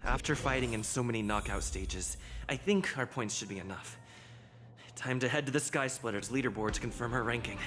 After fighting in so many knockout stages, I think our points should be enough. Time to head to the Sky Splitter's leaderboard to confirm her ranking.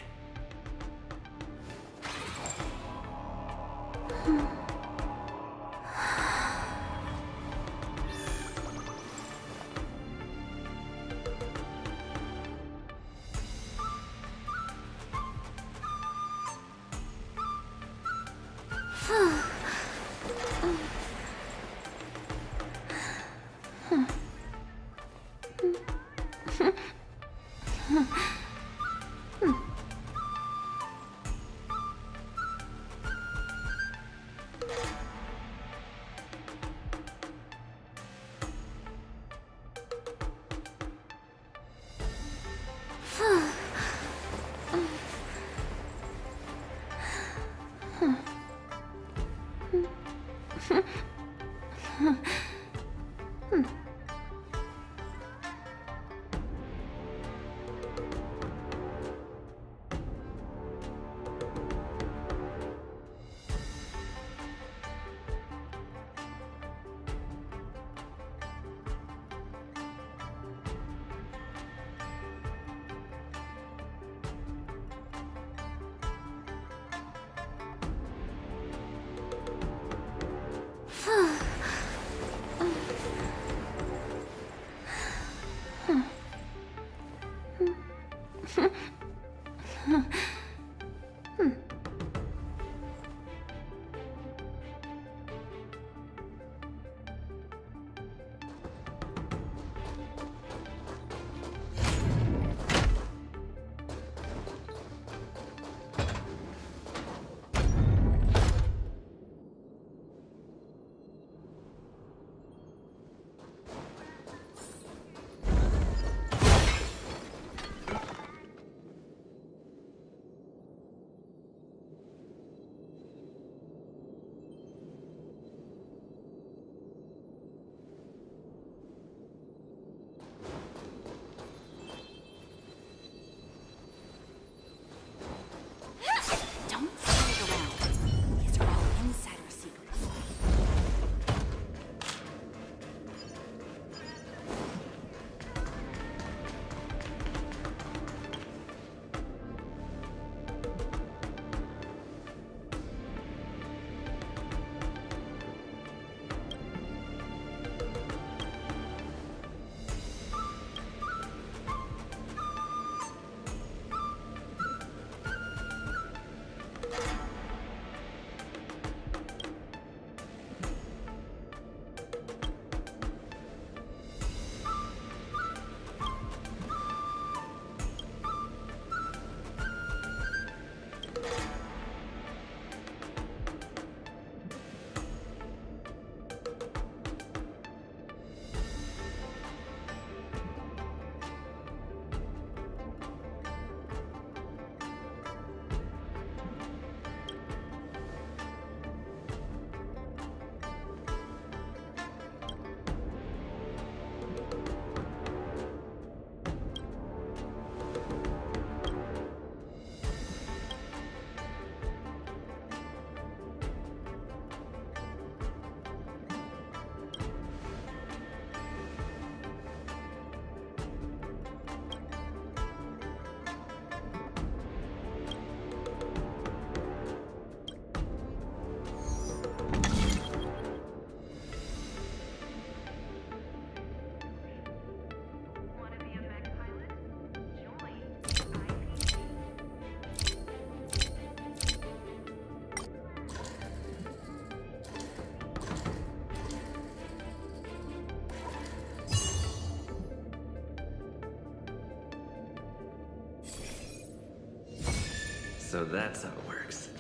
So that's how it works.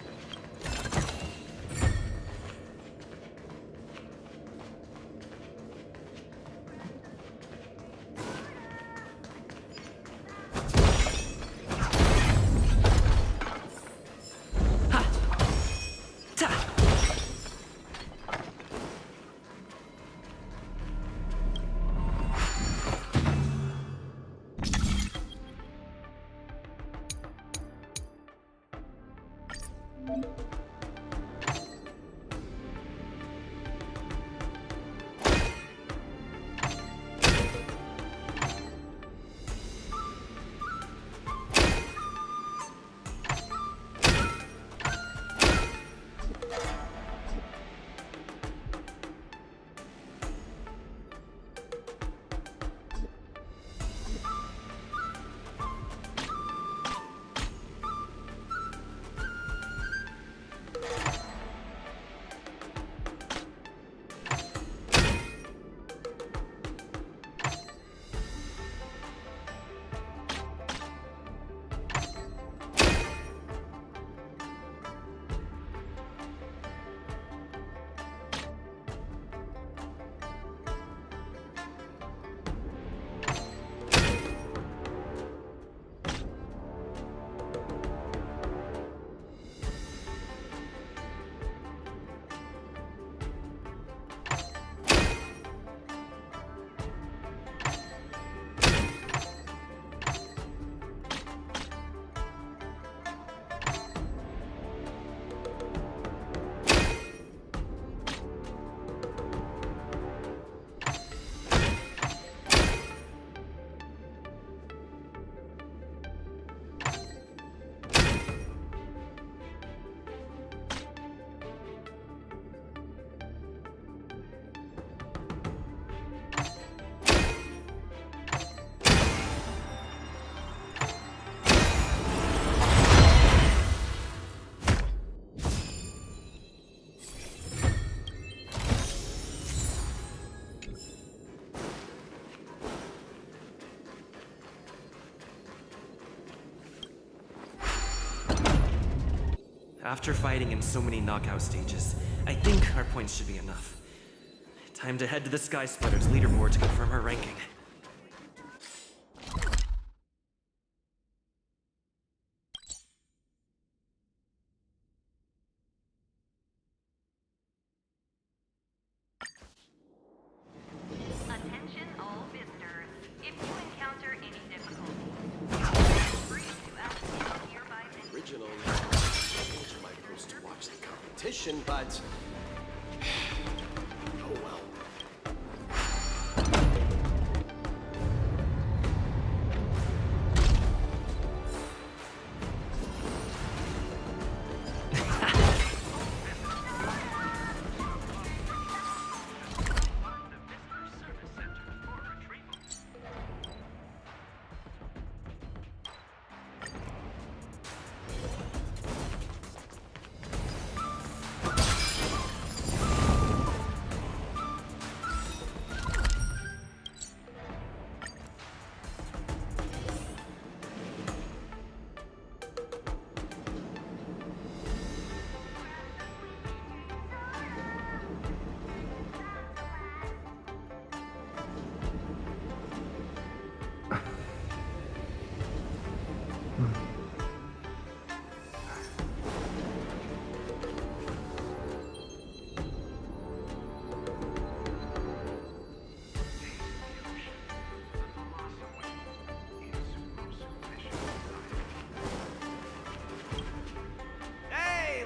After fighting in so many knockout stages, I think our points should be enough. Time to head to the Sky Splitter's leaderboard to confirm her ranking. Attention all visitors. If you encounter any difficulties, feel free to ask the nearby vendor. Originally, I changed my post to watch the competition, but... oh well.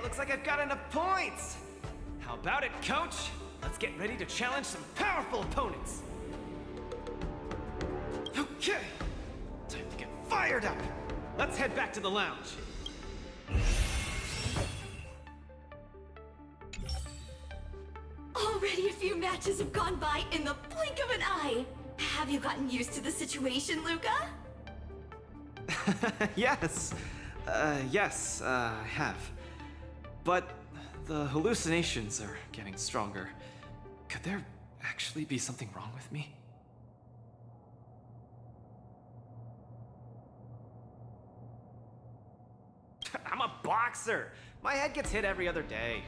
Looks like I've got enough points! How about it, coach? Let's get ready to challenge some powerful opponents! Okay! Time to get fired up! Let's head back to the lounge. Already a few matches have gone by in the blink of an eye! Have you gotten used to the situation, Luca? Yes. Yes, I have. But the hallucinations are getting stronger. Could there actually be something wrong with me? I'm a boxer! My head gets hit every other day.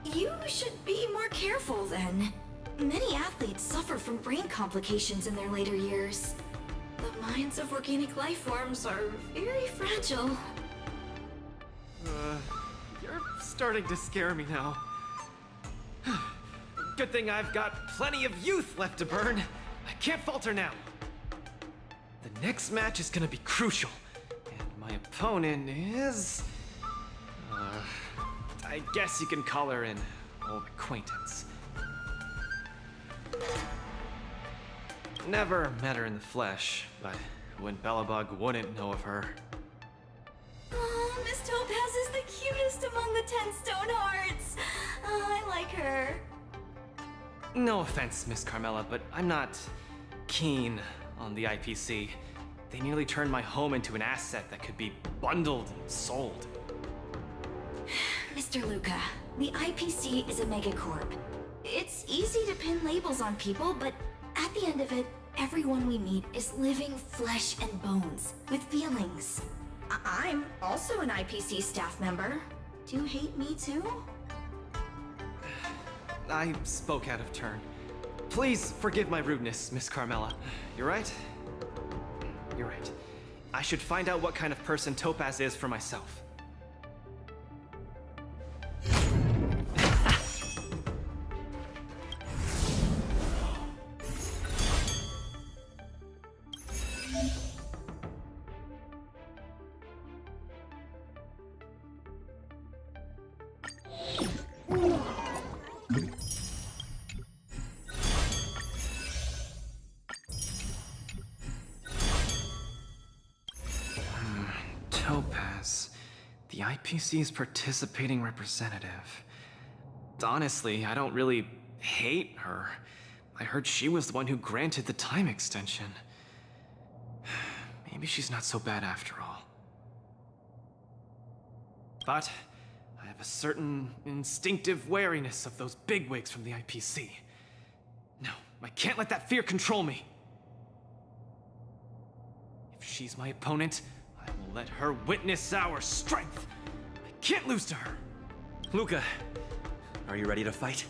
You should be more careful then. Many athletes suffer from brain complications in their later years. The minds of organic life forms are very fragile. You're starting to scare me now. Good thing I've got plenty of youth left to burn. I can't falter now. The next match is gonna be crucial, and my opponent is... I guess you can call her an old acquaintance. Never met her in the flesh, but when Bellabug wouldn't know of her. Oh, Miss Topaz is the cutest among the 10 stone hearts. Oh, I like her. No offense, Miss Carmela, but I'm not keen on the IPC. They nearly turned my home into an asset that could be bundled and sold. Mr. Luca, the IPC is a megacorp. It's easy to pin labels on people, but at the end of it, everyone we meet is living flesh and bones with feelings. I'm also an IPC staff member. Do you hate me too? I spoke out of turn. Please forgive my rudeness, Miss Carmela. You're right. You're right. I should find out what kind of person Topaz is for myself. Topaz, the IPC's participating representative. Honestly, I don't really hate her. I heard she was the one who granted the time extension. Maybe she's not so bad after all. But I have a certain instinctive wariness of those bigwigs from the IPC. No, I can't let that fear control me. If she's my opponent, I will let her witness our strength. I can't lose to her! Luca, are you ready to fight?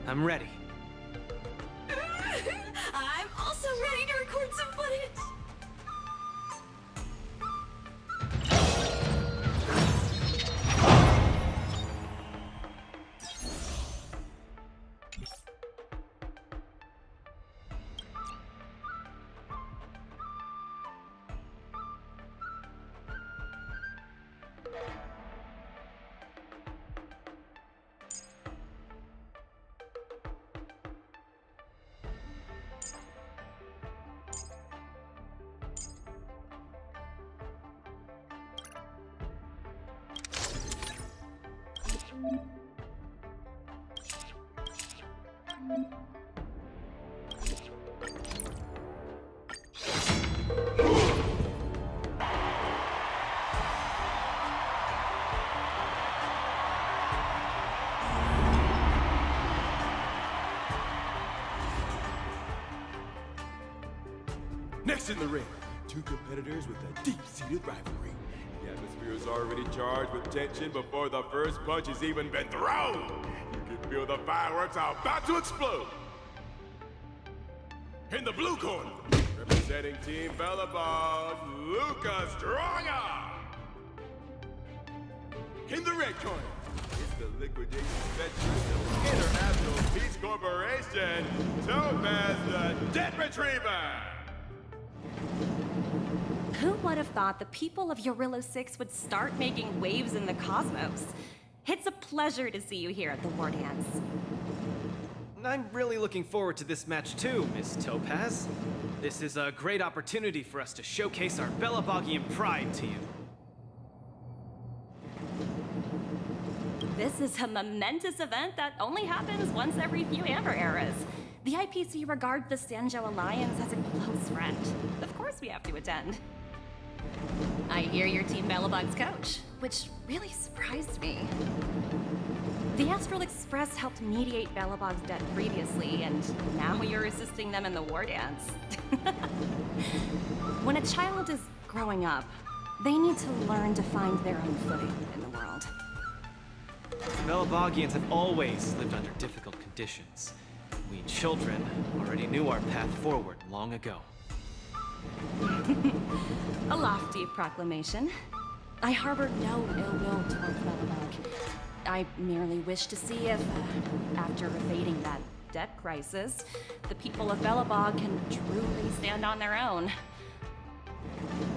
I'm ready. I'm also ready to record some footage. Next in the ring, two competitors with a deep-seated rivalry. The atmosphere is already charged with tension before the first punch has even been thrown. You can feel the fireworks are about to explode. In the blue corner, representing Team Bellabog, Luca Stronger. In the red corner, it's the liquidation specialist of International Peace Corporation, Topaz the Debt Retriever. Who would have thought the people of Yorilo 6 would start making waves in the cosmos? It's a pleasure to see you here at the War Dance. I'm really looking forward to this match too, Miss Topaz. This is a great opportunity for us to showcase our Bellabogian pride to you. This is a momentous event that only happens once every few Amber eras. The IPC regards the Sanjo Alliance as a close friend. Of course we have to attend. I hear you're Team Bellabog's coach, which really surprised me. The Astral Express helped mediate Bellabog's debt previously, and now you're assisting them in the War Dance. When a child is growing up, they need to learn to find their own footing in the world. Bellabogians have always lived under difficult conditions. We children already knew our path forward long ago. A lofty proclamation. I harbor no ill will towards Bellabog. I merely wish to see if, after evading that debt crisis, the people of Bellabog can truly stand on their own.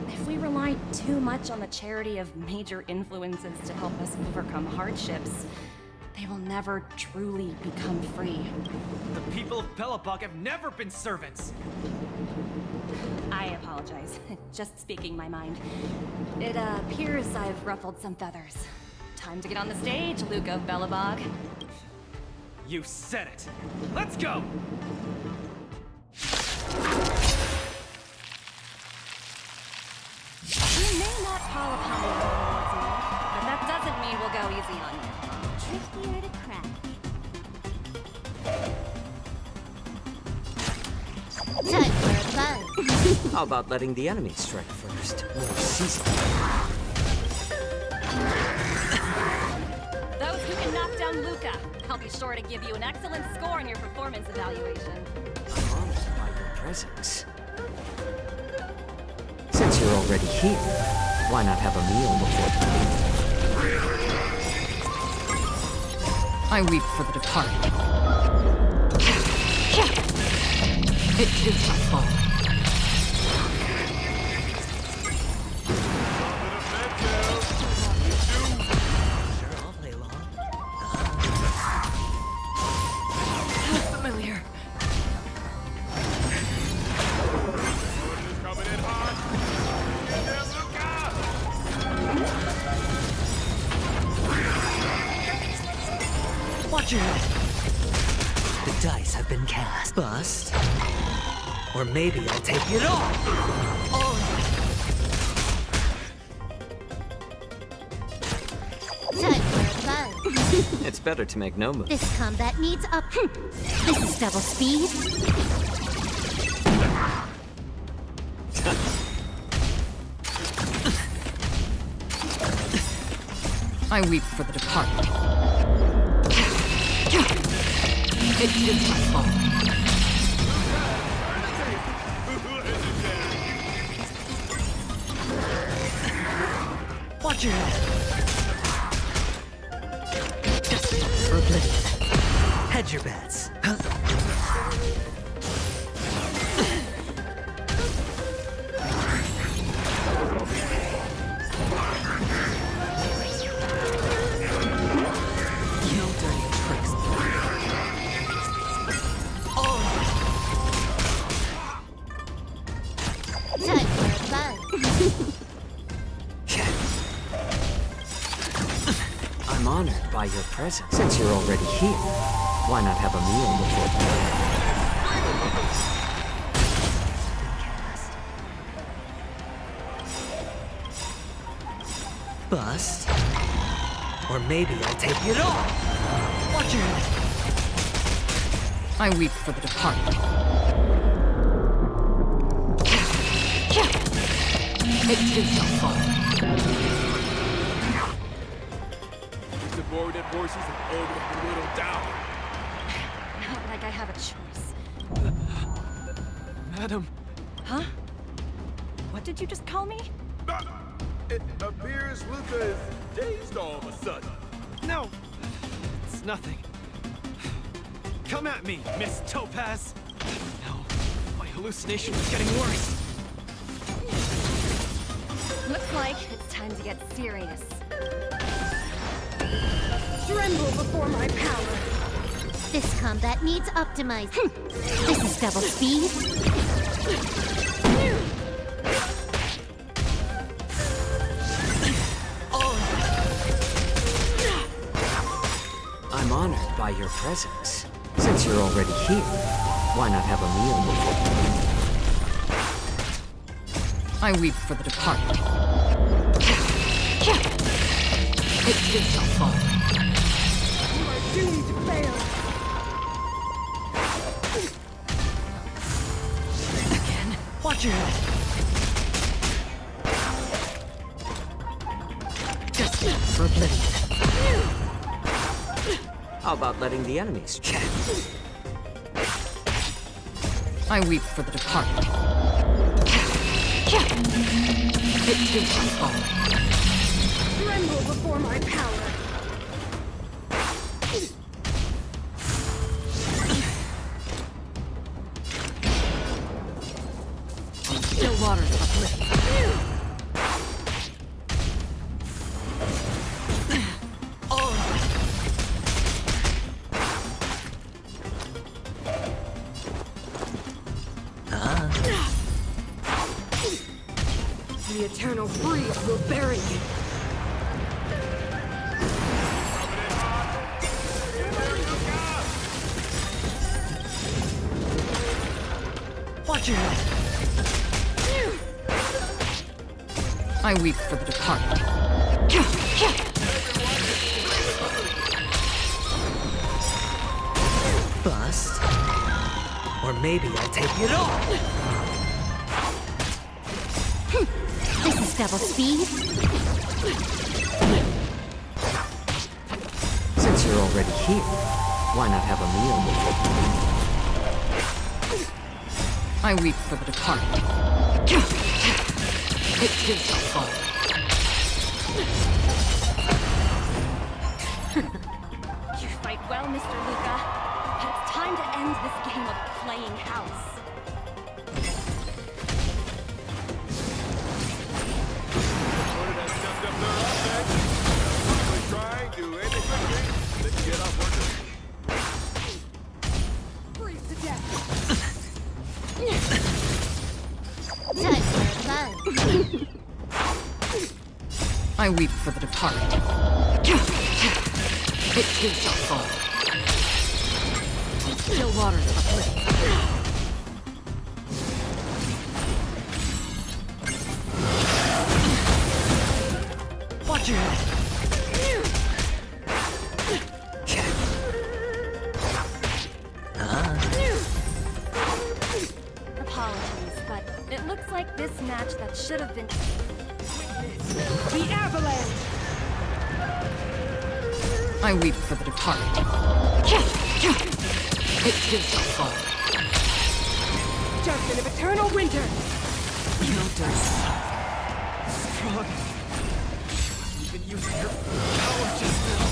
If we rely too much on the charity of major influences to help us overcome hardships, they will never truly become free. The people of Bellabog have never been servants! I apologize. Just speaking my mind. It appears I've ruffled some feathers. Time to get on the stage, Luca of Bellabog. You said it! Let's go! You may not call upon me once a month, but that doesn't mean we'll go easy on you. Trickier to crack. Time for a buzz. How about letting the enemy strike first? More seasoned. Those who can knock down Luca, I'll be sure to give you an excellent score on your performance evaluation. I'm honored by your presence. Since you're already here, why not have a meal before you leave? I weep for the departed. It is my fault. Sure, I'll play along. Familiar. Coming in hot. Get there, Luca! Watch your head. The dice have been cast. Bust. Or maybe I'll take it all. Time for a buzz. It's better to make no move. This combat needs up. This is double speed. I weep for the departed. It is my fault. Watch your head. For oblivion. Hedge your bets. Huh? No dirty tricks. Time for a buzz. I'm honored by your presence. Since you're already here, why not have a meal before bed? Bust. Or maybe I'll take it all. Watch your head. I weep for the departed. It is my fault. Subordinate forces have already been whittled down. Not like I have a choice. Madam, Huh? What did you just call me? It appears Luca is dazed all of a sudden. no! It's nothing. Come at me, Miss Topaz! No, my hallucination is getting worse. Looks like it's time to get serious. Tremble before my power. This combat needs optimizing. This is double speed. I'm honored by your presence. Since you're already here, why not have a meal before bed? I weep for the departed. It is my fault. You are doomed to fail. Watch your head. Just for oblivion. How about letting the enemies chat? I weep for the departed. It is my fault. Tremble before my power. Still waters of oblivion. The eternal freeze will bury you. Watch your head. I weep for the departed. Bust. Or maybe I'll take it all. This is double speed. Since you're already here, why not have a meal before bed? I weep for the departed. It is my fault. You fight well, Mr. Luca. But it's time to end this game of playing house. Order that stepped up their offense. Probably trying to end it quickly. Let's get off working. Freeze to death. Time for a buzz. I weep for the departed. It is my fault. Still waters of oblivion. Watch your head. Apologies, but it looks like this match that should have been... The avalanche. I weep for the departed. It too shall fall. Judgment of eternal winter! Strong. Even using her power just now.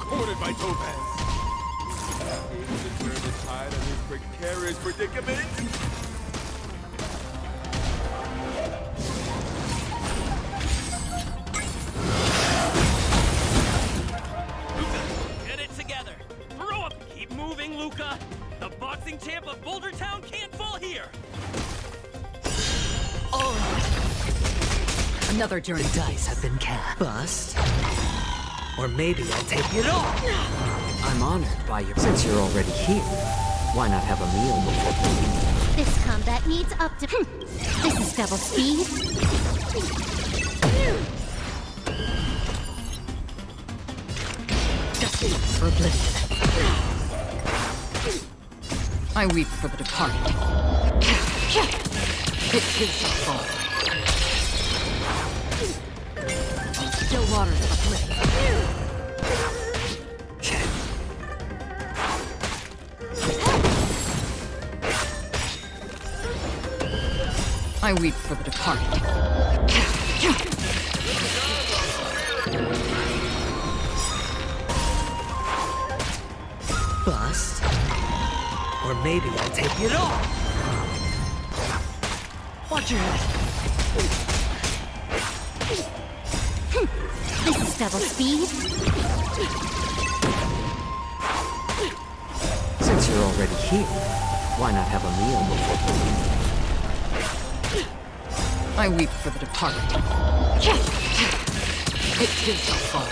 Cornered by Topaz. Able to turn the tide of his precarious predicament. Get it together. Throw up. Keep moving, Luca. The boxing champ of Boulder Town can't fall here. Another journey. The dice have been cast. Bust. Or maybe I'll take it all. I'm honored by your... Since you're already here, why not have a meal before we leave? This combat needs This is double speed. Destiny for oblivion. I weep for the departed. It too shall fall. Still waters of oblivion. I weep for the departed. Bust. Or maybe I'll take it all. Watch your head. This is double speed. Since you're already here, why not have a meal before we leave? I weep for the departed. It too shall fall.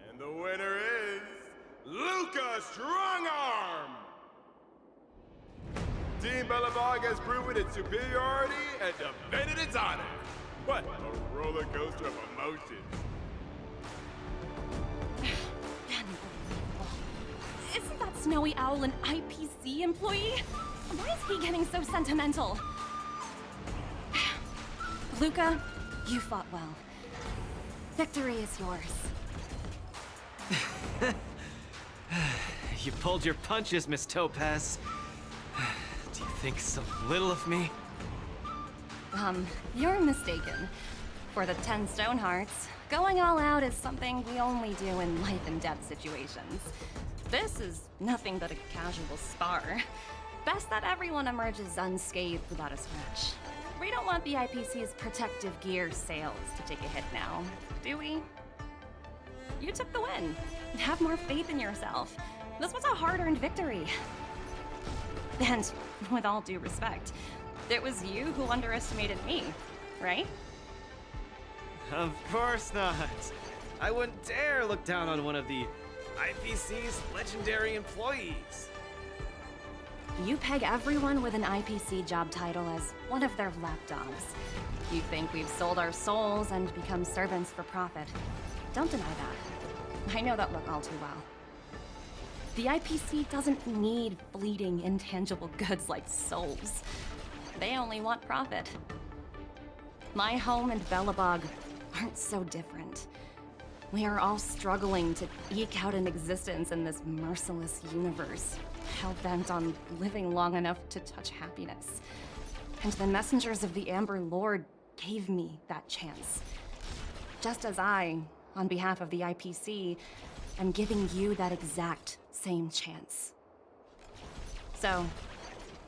And the winner is Luca Strongarm! Team Bellabog has proven its superiority and defended its honor. What a roller coaster of emotions. Isn't that Snowy Owl an IPC employee? Why is he getting so sentimental? Luca, you fought well. Victory is yours. You pulled your punches, Miss Topaz. Do you think so little of me? You're mistaken. For the 10 Stone Hearts, going all out is something we only do in life-and-death situations. This is nothing but a casual spar. Best that everyone emerges unscathed without a scratch. We don't want the IPC's protective gear sales to take a hit now, do we? You took the win. Have more faith in yourself. This was a hard-earned victory. And with all due respect, it was you who underestimated me, right? Of course not. I wouldn't dare look down on one of the IPC's legendary employees. You peg everyone with an IPC job title as one of their lapdogs. You think we've sold our souls and become servants for profit. Don't deny that. I know that look all too well. The IPC doesn't need fleeting, intangible goods like souls. They only want profit. My home and Bellabog aren't so different. We are all struggling to eke out an existence in this merciless universe, hell-bent on living long enough to touch happiness. And the messengers of the Amber Lord gave me that chance. Just as I, on behalf of the IPC, am giving you that exact same chance. So,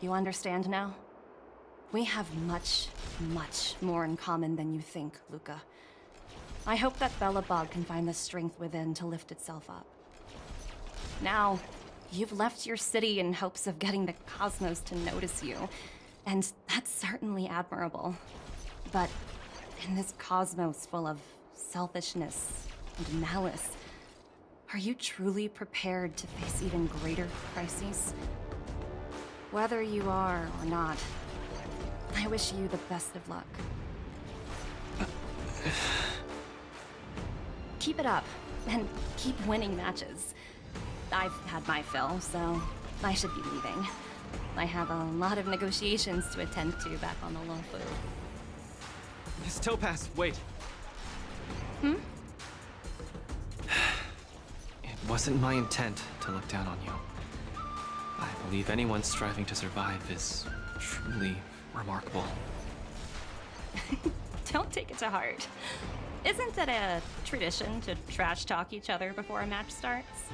you understand now? We have much, much more in common than you think, Luca. I hope that Bellabog can find the strength within to lift itself up. Now, you've left your city in hopes of getting the cosmos to notice you, and that's certainly admirable. But in this cosmos full of selfishness and malice, are you truly prepared to face even greater crises? Whether you are or not, I wish you the best of luck. Keep it up, and keep winning matches. I've had my fill, so I should be leaving. I have a lot of negotiations to attend to back on the Lofu. Miss Topaz, wait. Hmm? It wasn't my intent to look down on you. I believe anyone striving to survive is truly remarkable. Don't take it to heart. Isn't it a tradition to trash talk each other before a match starts?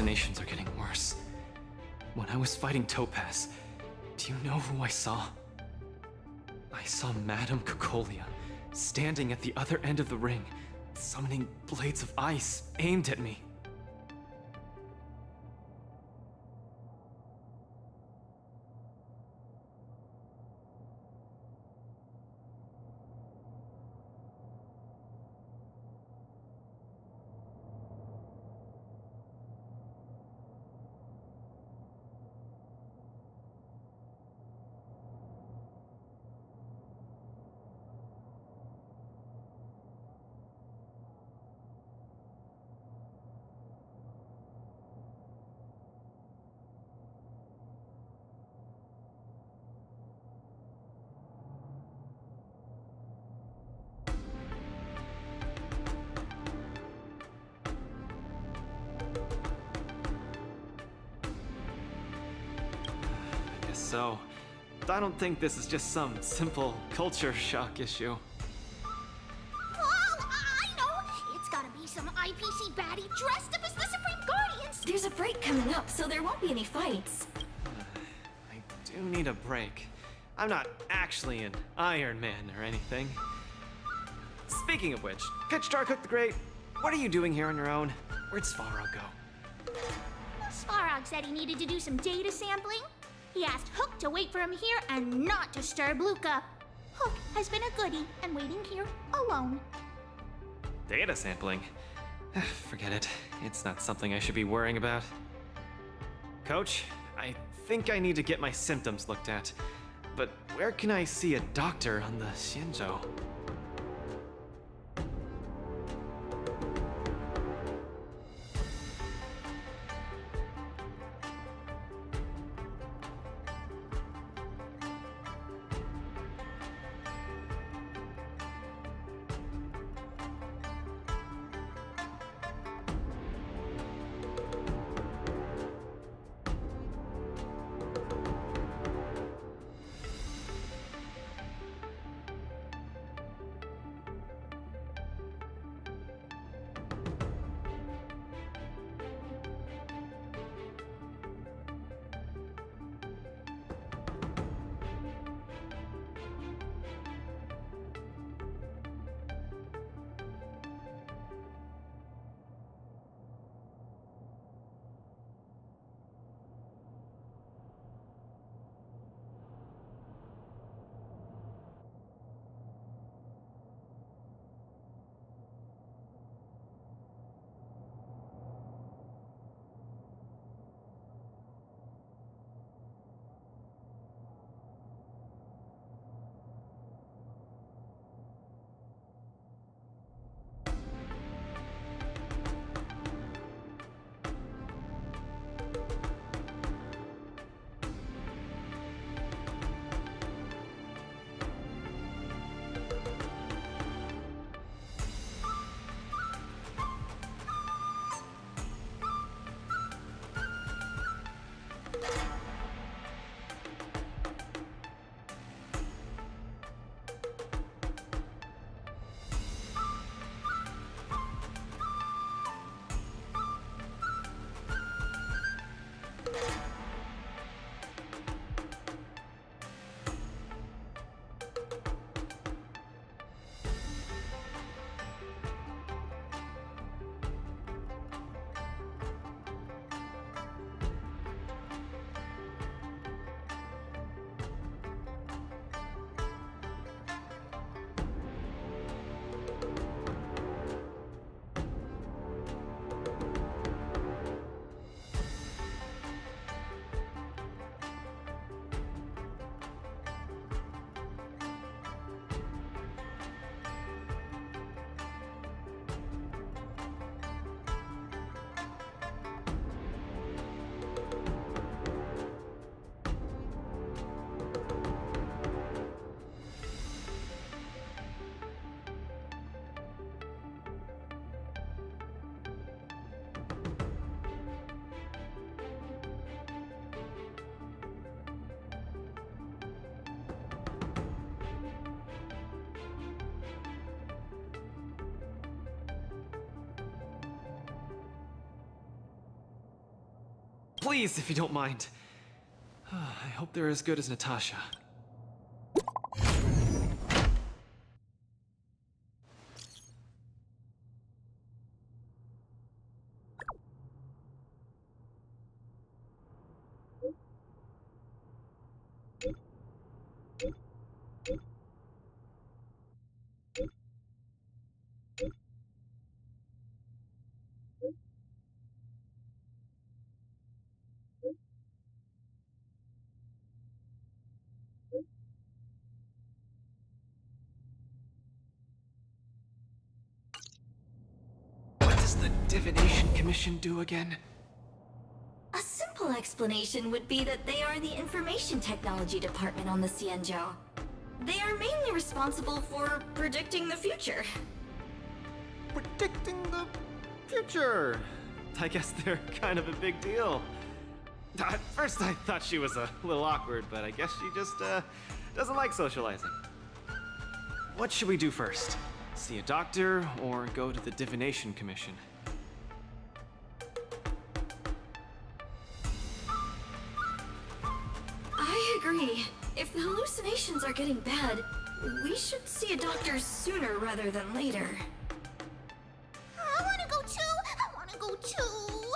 hallucinations are getting worse. When I was fighting Topaz, do you know who I saw? I saw Madame Cocolia standing at the other end of the ring, summoning blades of ice aimed at me. So, I don't think this is just some simple culture shock issue. Oh, I know! It's gotta be some IPC baddie dressed up as the Supreme Guardians! There's a break coming up, so there won't be any fights. I do need a break. I'm not actually an Iron Man or anything. Speaking of which, Pitch Dark the Great, what are you doing here on your own? Where'd Svarog go? Svarog said he needed to do some data sampling. He asked Hook to wait for him here and not disturb Luca. Hook has been a goodie and waiting here alone. Data sampling? Forget it. It's not something I should be worrying about. Coach, I think I need to get my symptoms looked at. But where can I see a doctor on the Shinjo? Please, if you don't mind. I hope they're as good as Natasha. What does the Divination Commission do again? A simple explanation would be that they are the information technology department on the Xianzhou. They are mainly responsible for predicting the future. Predicting the future. I guess they're kind of a big deal. At first I thought she was a little awkward, but I guess she just doesn't like socializing. What should we do first? See a doctor or go to the Divination Commission? I agree. If the hallucinations are getting bad, we should see a doctor sooner rather than later. I wanna go too! I wanna go too!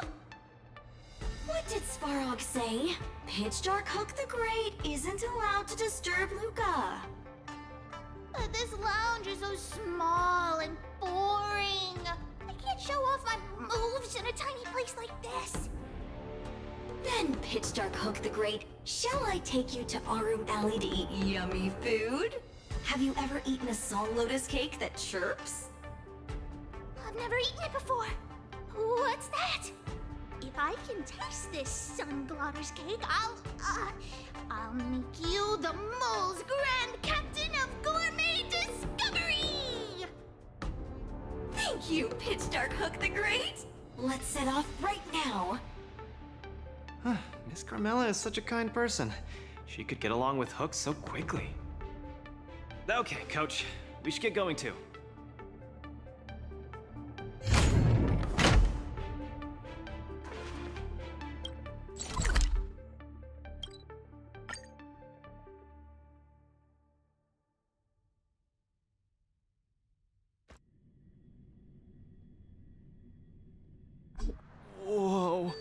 What did Svarog say? Pitch Dark Hook the Great isn't allowed to disturb Luca. This lounge is so small and boring. I can't show off my moves in a tiny place like this. Then, Pitch Dark Hook the Great, shall I take you to Arum Alley to eat yummy food? Have you ever eaten a song lotus cake that chirps? I've never eaten it before. What's that? If I can taste this sun glotter's cake, I'll make you the mole's grand captain of gourmet discovery! Thank you, Pitch Dark Hook the Great! Let's set off right now. Miss Carmela is such a kind person. She could get along with Hook so quickly. Okay, Coach. We should get going too. Whoa.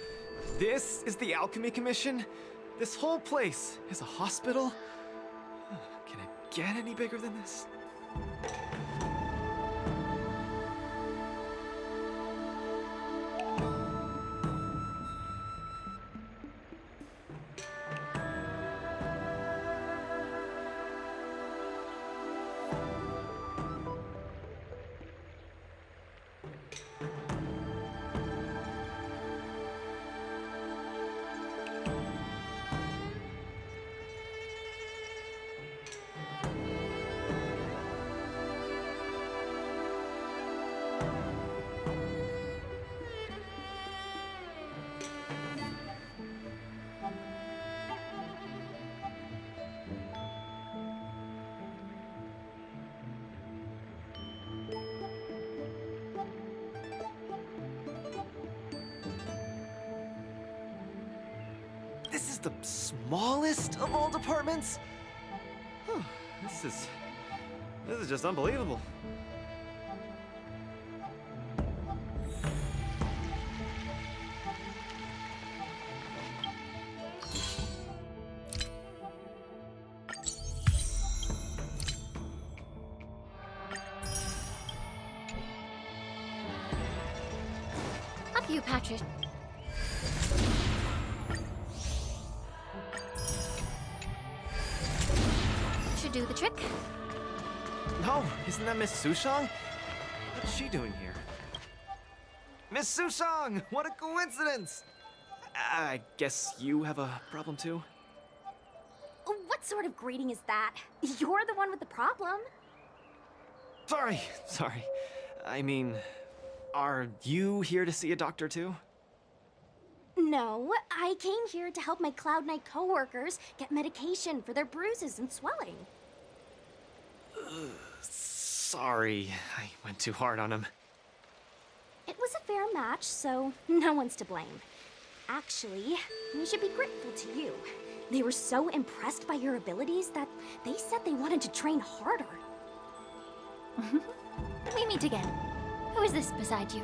This is the Alchemy Commission? This whole place is a hospital? Can it get any bigger than this? This is the smallest of all departments? This is just unbelievable. Up you, Patrick. Should do the trick. No, isn't that Miss Sushang? What's she doing here? Miss Sushang! What a coincidence! I guess you have a problem too? What sort of greeting is that? You're the one with the problem. Sorry. I mean, are you here to see a doctor too? No, I came here to help my Cloud Knight coworkers get medication for their bruises and swelling. Sorry, I went too hard on him. It was a fair match, so no one's to blame. Actually, we should be grateful to you. They were so impressed by your abilities that they said they wanted to train harder. We meet again. Who is this beside you?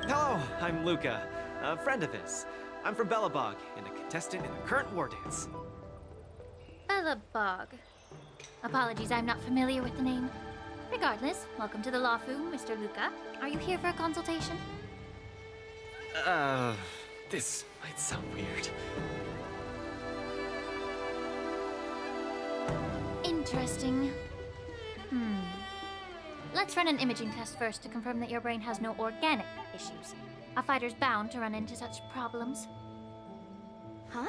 Hello, I'm Luca, a friend of his. I'm from Belobog, and a contestant in the current war dance. Bog. Apologies, I'm not familiar with the name. Regardless, welcome to the Lawfu, Mr. Luca. Are you here for a consultation? This might sound weird. Interesting. Let's run an imaging test first to confirm that your brain has no organic issues. A fighter's bound to run into such problems. Huh?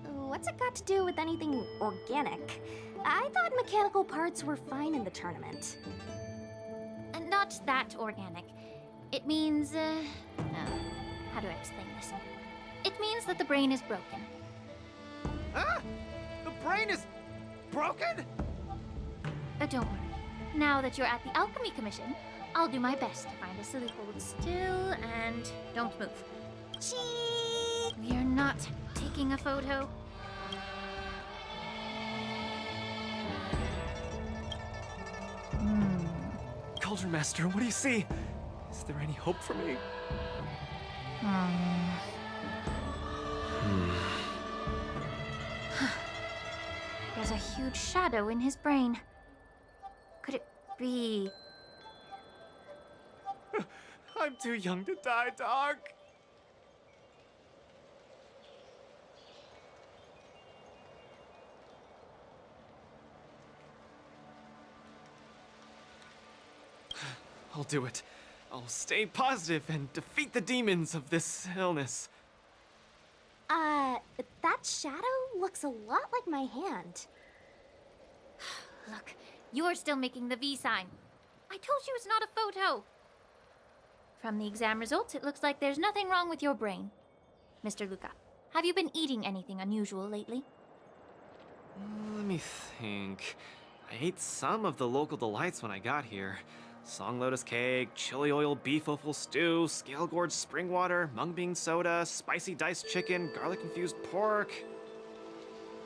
What's it got to do with anything organic? I thought mechanical parts were fine in the tournament. And not that organic. It means, how do I explain this? It means that the brain is broken. Ah! The brain is broken? Don't worry. Now that you're at the Alchemy Commission, I'll do my best to find a silly hold still and don't move. Cheek! We're not taking a photo. Cauldron Master, what do you see? Is there any hope for me? There's a huge shadow in his brain. Could it be... I'm too young to die, dog. I'll do it. I'll stay positive and defeat the demons of this illness. That shadow looks a lot like my hand. Look, you're still making the V sign. I told you it's not a photo. From the exam results, it looks like there's nothing wrong with your brain. Mr. Luca, have you been eating anything unusual lately? Let me think. I ate some of the local delights when I got here. Song lotus cake, chili oil beef offal stew, scale gorge spring water, mung bean soda, spicy diced chicken, garlic infused pork.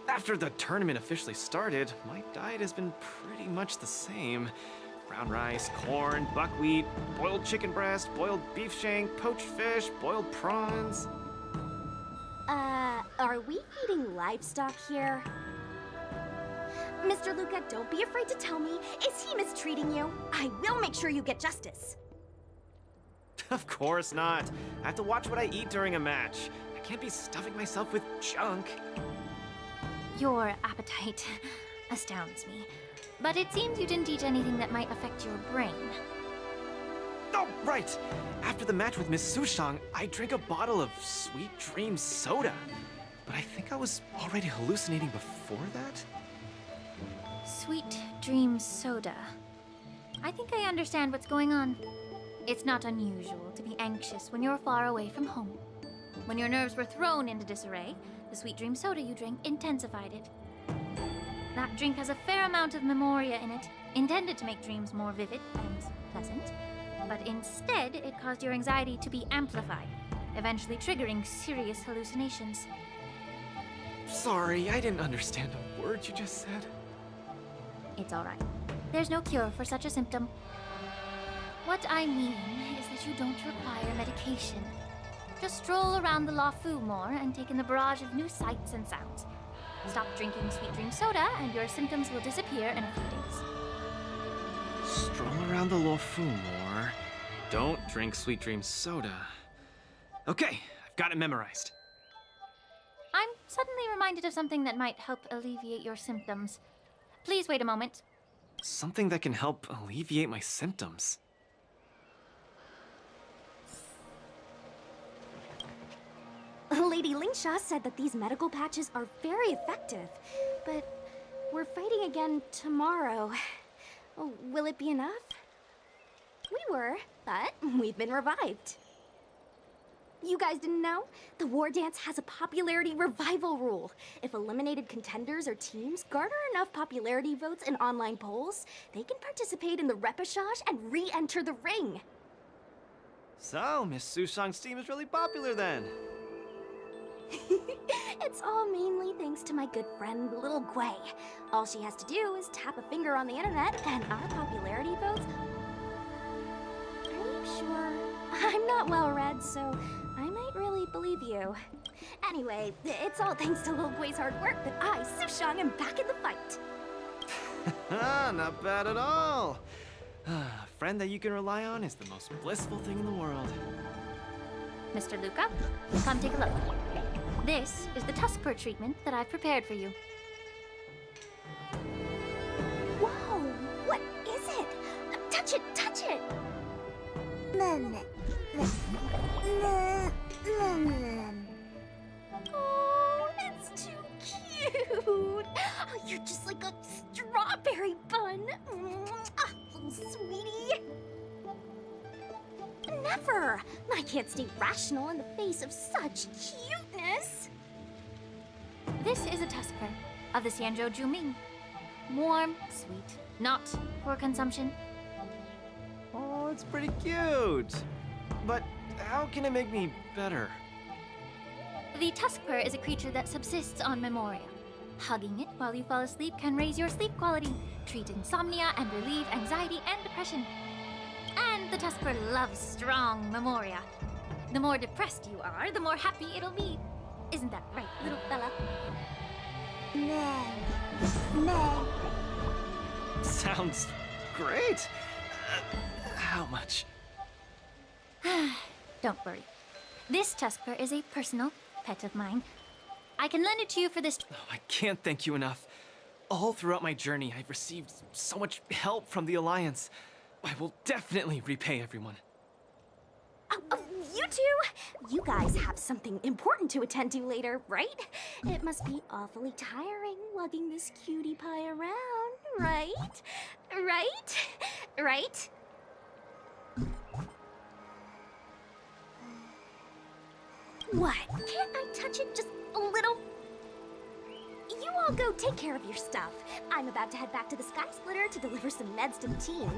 After the tournament officially started, my diet has been pretty much the same. Brown rice, corn, buckwheat, boiled chicken breast, boiled beef shank, poached fish, boiled prawns. Are we feeding livestock here? Mr. Luca, don't be afraid to tell me. Is he mistreating you? I will make sure you get justice. Of course not. I have to watch what I eat during a match. I can't be stuffing myself with junk. Your appetite astounds me. But it seems you didn't eat anything that might affect your brain. Oh, right! After the match with Miss Sushang, I drank a bottle of Sweet Dream soda. But I think I was already hallucinating before that? Sweet Dream soda. I think I understand what's going on. It's not unusual to be anxious when you're far away from home. When your nerves were thrown into disarray, the Sweet Dream soda you drank intensified it. That drink has a fair amount of memoria in it, intended to make dreams more vivid and pleasant. But instead, it caused your anxiety to be amplified, eventually triggering serious hallucinations. Sorry, I didn't understand a word you just said. It's all right. There's no cure for such a symptom. What I mean is that you don't require medication. Just stroll around the Lawfu more and take in the barrage of new sights and sounds. Stop drinking Sweet Dream soda and your symptoms will disappear in a few days. Stroll around the Lawfu more. Don't drink Sweet Dream soda. Okay, I've got it memorized. I'm suddenly reminded of something that might help alleviate your symptoms. Please wait a moment. Something that can help alleviate my symptoms. Lady Lingsha said that these medical patches are very effective, but we're fighting again tomorrow. Oh, will it be enough? We were, but we've been revived. You guys didn't know? The War Dance has a popularity revival rule. If eliminated contenders or teams garner enough popularity votes in online polls, they can participate in the repechage and re-enter the ring. So, Miss Sushang's team is really popular then. It's all mainly thanks to my good friend, Little Gwei. All she has to do is tap a finger on the internet, and our popularity votes... Are you sure? I'm not well read, so I might really believe you. Anyway, it's all thanks to Little Gwei's hard work that I, Sushang, am back in the fight. Not bad at all. A friend that you can rely on is the most blissful thing in the world. Mr. Luca, come take a look. This is the Tuskper treatment that I've prepared for you. Whoa! What is it? Touch it! Touch it! Oh, it's too cute! Oh, you're just like a strawberry bun! Ah, little sweetie! Never! I can't stay rational in the face of such cuteness! This is a Tuskper of the Xianzhou Juming. Warm, sweet, not for consumption. Oh, it's pretty cute. But how can it make me better? The Tuskper is a creature that subsists on memoria. Hugging it while you fall asleep can raise your sleep quality, treat insomnia, and relieve anxiety and depression. And the Tuskper loves strong memoria. The more depressed you are, the more happy it'll be. Isn't that right, little fella? Sounds great. How much? Don't worry. This Tuskper is a personal pet of mine. I can lend it to you for this. Oh, I can't thank you enough. All throughout my journey, I've received so much help from the Alliance. I will definitely repay everyone. You two? You guys have something important to attend to later, right? It must be awfully tiring lugging this cutie pie around, right? Right? Right? What? Can't I touch it just a little? You all go take care of your stuff. I'm about to head back to the Sky Splitter to deliver some meds to the team.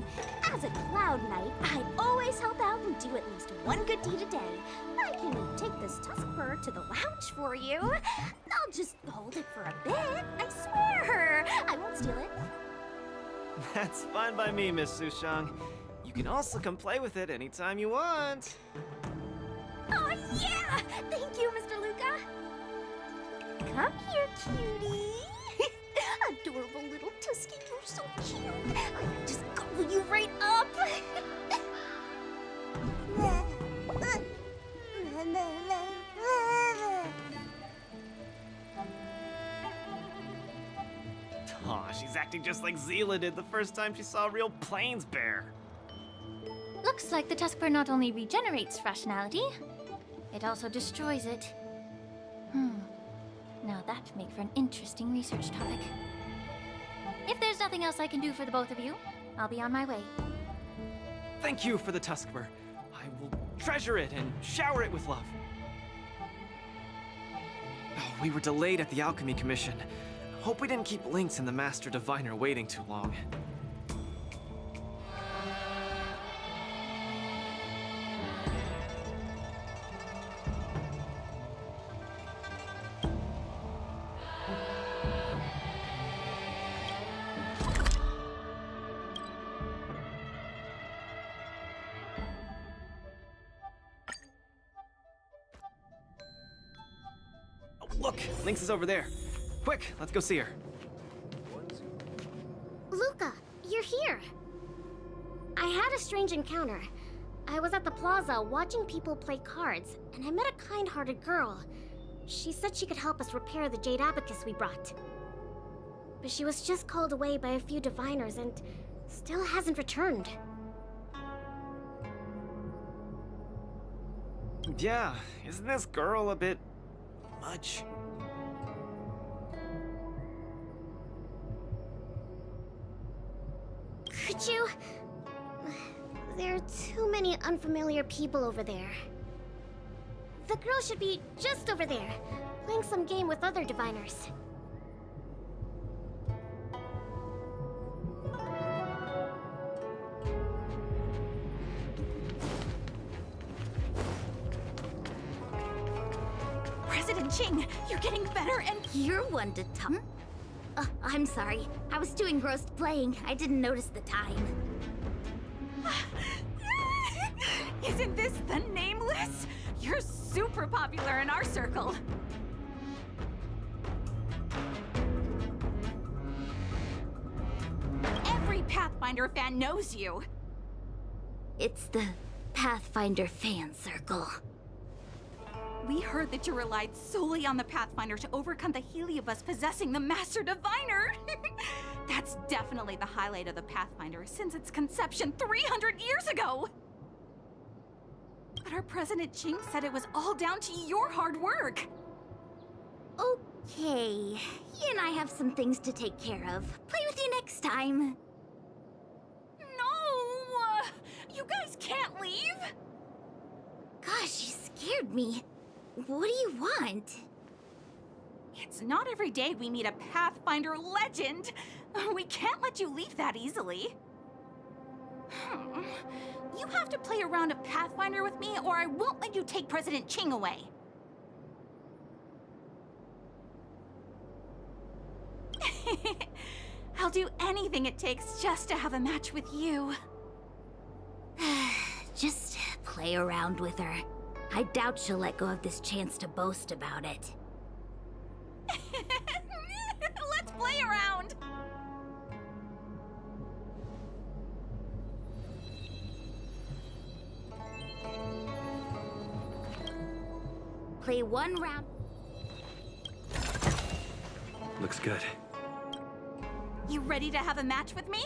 As a Cloud Knight, I'd always help out and do at least one good deed a day. I can take this Tuskper to the lounge for you. I'll just hold it for a bit. I swear. I won't steal it. That's fine by me, Miss Sushang. You can also come play with it anytime you want. Oh, yeah! Thank you, Mr. Luca. Come here, cutie. Adorable little Tusky, you're so cute. I'll just gobble you right up. Aw, she's acting just like Zila did the first time she saw a real plains bear. Looks like the Tuskper not only regenerates rationality, it also destroys it. Now that'd make for an interesting research topic. If there's nothing else I can do for the both of you, I'll be on my way. Thank you for the Tuskper. I will treasure it and shower it with love. Oh, we were delayed at the Alchemy Commission. Hope we didn't keep Lynx and the Master Diviner waiting too long. Look, Lynx is over there. Quick, let's go see her. Luca, you're here. I had a strange encounter. I was at the plaza watching people play cards, and I met a kind-hearted girl. She said she could help us repair the jade abacus we brought. But she was just called away by a few diviners and still hasn't returned. Yeah, isn't this girl a bit much? Could you? There are too many unfamiliar people over there. The girl should be just over there, playing some game with other diviners. President Ching, you're getting better and... You're one to talk. I'm sorry. I was too engrossed playing. I didn't notice the time. Isn't this the Nameless? You're super popular in our circle. Every Pathfinder fan knows you. It's the Pathfinder fan circle. We heard that you relied solely on the Pathfinder to overcome the Heliobus possessing the Master Diviner. That's definitely the highlight of the Pathfinder since its conception 300 years ago. But our President Ching said it was all down to your hard work. Okay, he and I have some things to take care of. Play with you next time. No! You guys can't leave! Gosh, you scared me. What do you want? It's not every day we meet a Pathfinder legend. We can't let you leave that easily. You have to play a round of Pathfinder with me, or I won't let you take President Ching away. I'll do anything it takes just to have a match with you. Just play around with her. I doubt she'll let go of this chance to boast about it. Let's play around! Play one round. Looks good. You ready to have a match with me?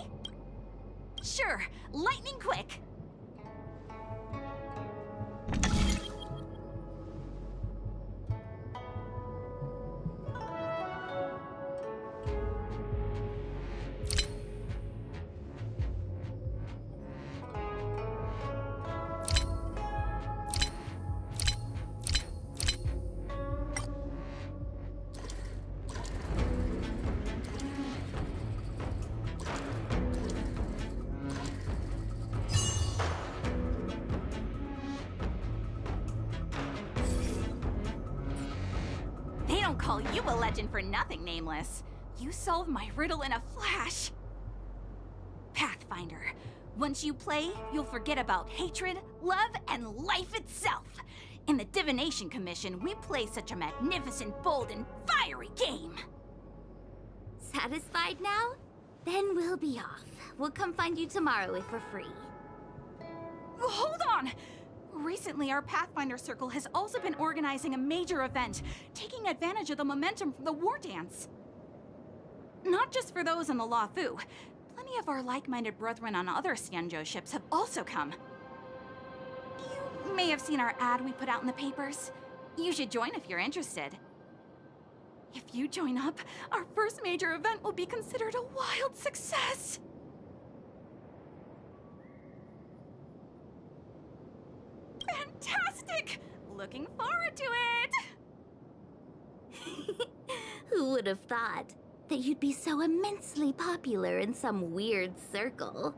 Sure, lightning quick. Call you a legend for nothing, Nameless. You solved my riddle in a flash. Pathfinder, once you play, you'll forget about hatred, love, and life itself. In the Divination Commission, we play such a magnificent, bold, and fiery game. Satisfied now? Then we'll be off. We'll come find you tomorrow if we're free. Hold on! Recently, our Pathfinder Circle has also been organizing a major event, taking advantage of the momentum from the war dance. Not just for those in the Law Fu. Plenty of our like-minded brethren on other Xianzhou ships have also come. You may have seen our ad we put out in the papers. You should join if you're interested. If you join up, our first major event will be considered a wild success. Fantastic! Looking forward to it! Who would have thought that you'd be so immensely popular in some weird circle?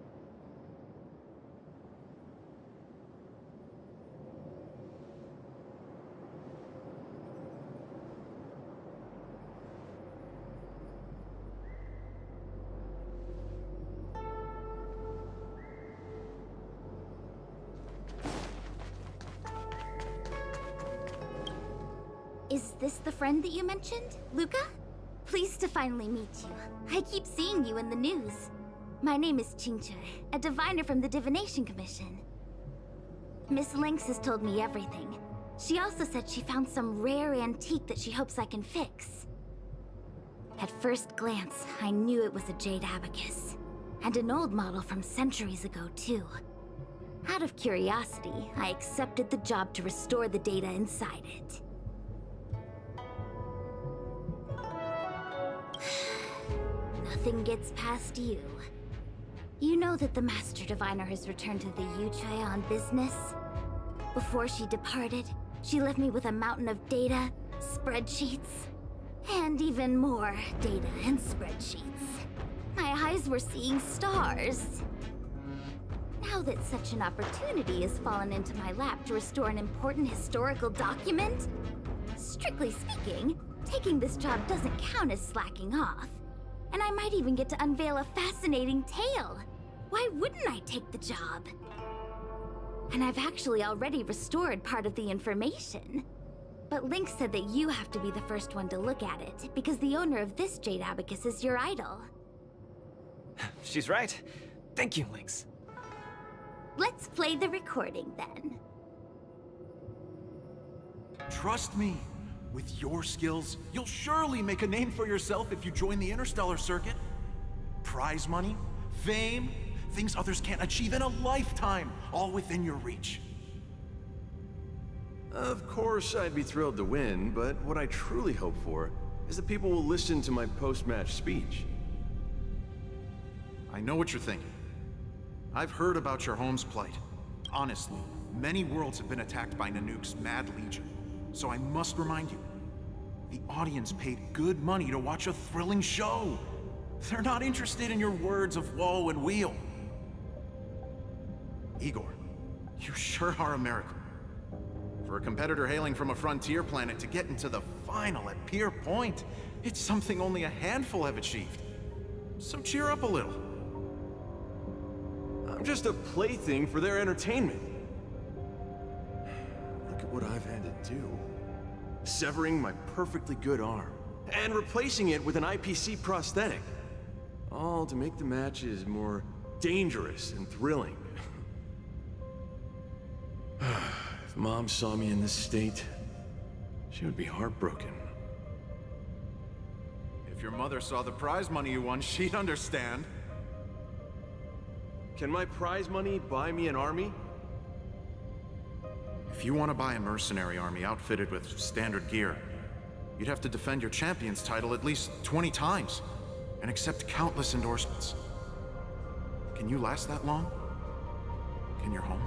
Is this the friend that you mentioned, Luca? Pleased to finally meet you. I keep seeing you in the news. My name is Qingche, a diviner from the Divination Commission. Miss Lynx has told me everything. She also said she found some rare antique that she hopes I can fix. At first glance, I knew it was a jade abacus, and an old model from centuries ago, too. Out of curiosity, I accepted the job to restore the data inside it. Nothing gets past you. You know that the Master Diviner has returned to the Yuchui on business? Before she departed, She left me with a mountain of data, spreadsheets, and even more data and spreadsheets. My eyes were seeing stars. Now that such an opportunity has fallen into my lap to restore an important historical document, strictly speaking, taking this job doesn't count as slacking off. And I might even get to unveil a fascinating tale. Why wouldn't I take the job? And I've actually already restored part of the information. But Link said that you have to be the first one to look at it, because the owner of this Jade Abacus is your idol. She's right. Thank you, Lynx. Let's play the recording then. Trust me, with your skills, you'll surely make a name for yourself if you join the Interstellar Circuit. Prize money, fame, things others can't achieve in a lifetime, all within your reach. Of course, I'd be thrilled to win, but what I truly hope for is that people will listen to my post-match speech. I know what you're thinking. I've heard about your home's plight. Honestly, many worlds have been attacked by Nanook's Mad Legion. So I must remind you, the audience paid good money to watch a thrilling show. They're not interested in your words of woe and weal. Igor, you sure are a miracle. For a competitor hailing from a frontier planet to get into the final at Pier Point, it's something only a handful have achieved. So cheer up a little. I'm just a plaything for their entertainment. Look at what I've had to do. Severing my perfectly good arm, and replacing it with an IPC prosthetic. All to make the matches more dangerous and thrilling. If Mom saw me in this state, she would be heartbroken. If your mother saw the prize money you won, she'd understand. Can my prize money buy me an army? If you want to buy a mercenary army outfitted with standard gear, you'd have to defend your champion's title at least 20 times, and accept countless endorsements. Can you last that long? In your home?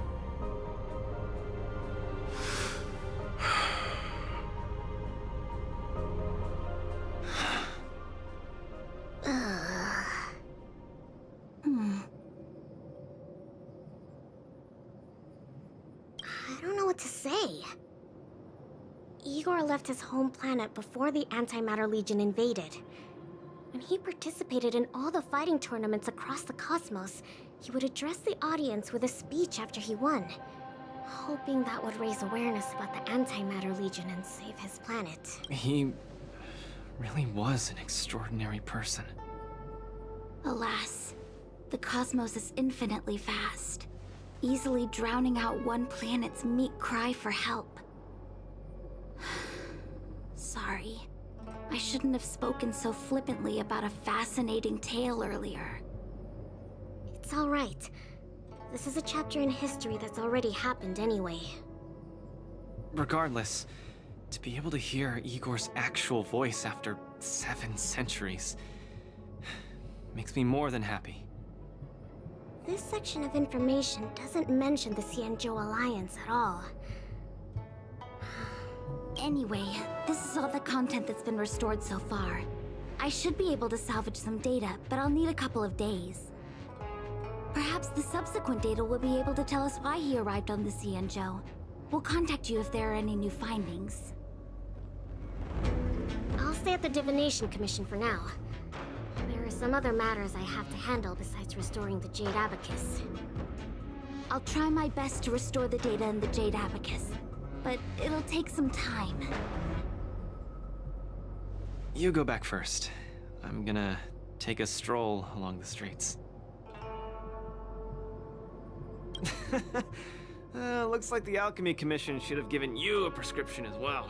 I don't know what to say. Igor left his home planet before the Antimatter Legion invaded. When he participated in all the fighting tournaments across the cosmos, he would address the audience with a speech after he won, hoping that would raise awareness about the Antimatter Legion and save his planet. He really was an extraordinary person. Alas, the cosmos is infinitely vast, easily drowning out one planet's meek cry for help. Sorry. I shouldn't have spoken so flippantly about a fascinating tale earlier. It's all right. This is a chapter in history that's already happened anyway. Regardless, to be able to hear Igor's actual voice after 7 centuries makes me more than happy. This section of information doesn't mention the Xianzhou Alliance at all. Anyway, this is all the content that's been restored so far. I should be able to salvage some data, but I'll need a couple of days. Perhaps the subsequent data will be able to tell us why he arrived on the Xianzhou. We'll contact you if there are any new findings. I'll stay at the Divination Commission for now. There are some other matters I have to handle besides restoring the Jade Abacus. I'll try my best to restore the data in the Jade Abacus, but it'll take some time. You go back first. I'm gonna take a stroll along the streets. Looks like the Alchemy Commission should have given you a prescription as well.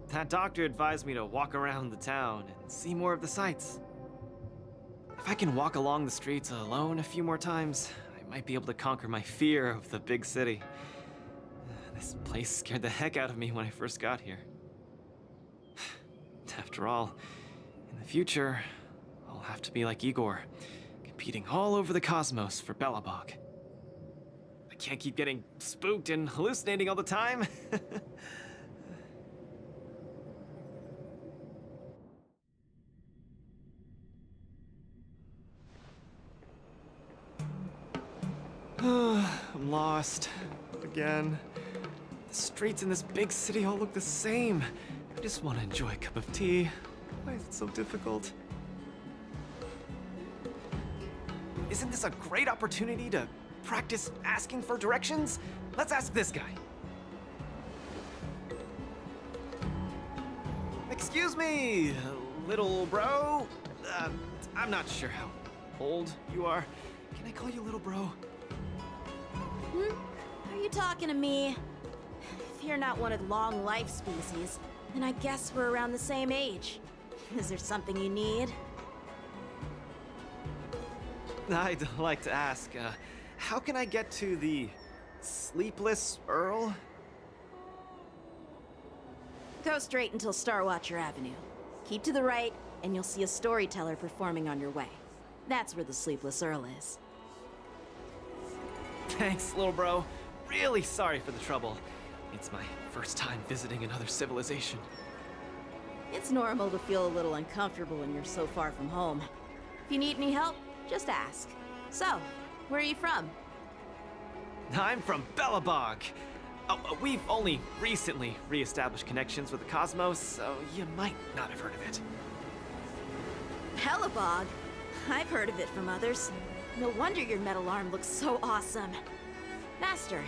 That doctor advised me to walk around the town and see more of the sights. If I can walk along the streets alone a few more times, I might be able to conquer my fear of the big city. This place scared the heck out of me when I first got here. After all, in the future, I'll have to be like Igor, competing all over the cosmos for Belobog. I can't keep getting spooked and hallucinating all the time. I'm lost. Again. The streets in this big city all look the same. I just want to enjoy a cup of tea. Why is it so difficult? Isn't this a great opportunity to practice asking for directions? Let's ask this guy. Excuse me, little bro. I'm not sure how old you are. Can I call you little bro? Are you talking to me? If you're not one of the long life species, then I guess we're around the same age. Is there something you need? I'd like to ask, how can I get to the Sleepless Earl? Go straight until Starwatcher Avenue. Keep to the right, and you'll see a storyteller performing on your way. That's where the Sleepless Earl is. Thanks, little bro. Really sorry for the trouble. It's my first time visiting another civilization. It's normal to feel a little uncomfortable when you're so far from home. If you need any help, just ask. So, where are you from? I'm from Belobog. Oh, we've only recently re-established connections with the cosmos, so you might not have heard of it. Helibog? I've heard of it from others. No wonder your metal arm looks so awesome. Master,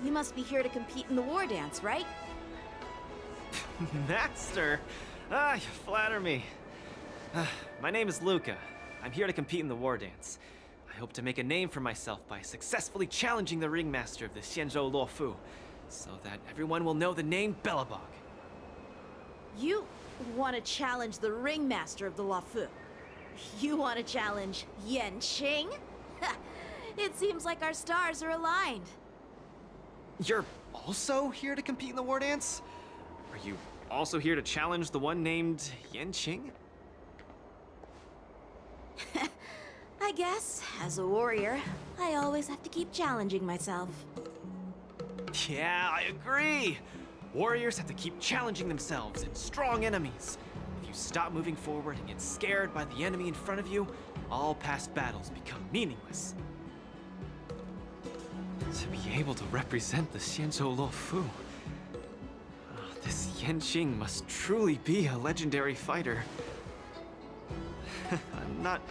you must be here to compete in the war dance, right? Master? Ah, you flatter me. My name is Luca. I'm here to compete in the war dance. I hope to make a name for myself by successfully challenging the ringmaster of the Xianzhou Luofu, so that everyone will know the name Belobog. You want to challenge the ringmaster of the Luofu? You want to challenge Yanqing? It seems like our stars are aligned. You're also here to compete in the war dance? Are you also here to challenge the one named Yanqing? I guess, as a warrior, I always have to keep challenging myself. Yeah, I agree! Warriors have to keep challenging themselves and strong enemies. If you stop moving forward and get scared by the enemy in front of you, all past battles become meaningless. To be able to represent the Xianzhou Luofu, this Yanqing must truly be a legendary fighter. I'm not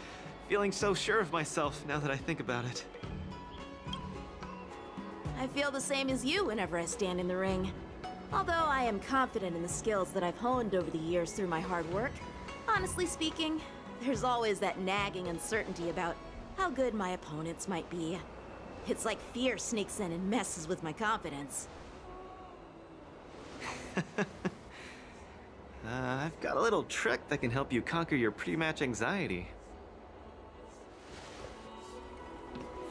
feeling so sure of myself now that I think about it. I feel the same as you whenever I stand in the ring. Although I am confident in the skills that I've honed over the years through my hard work, honestly speaking, there's always that nagging uncertainty about how good my opponents might be. It's like fear sneaks in and messes with my confidence. I've got a little trick that can help you conquer your pre-match anxiety.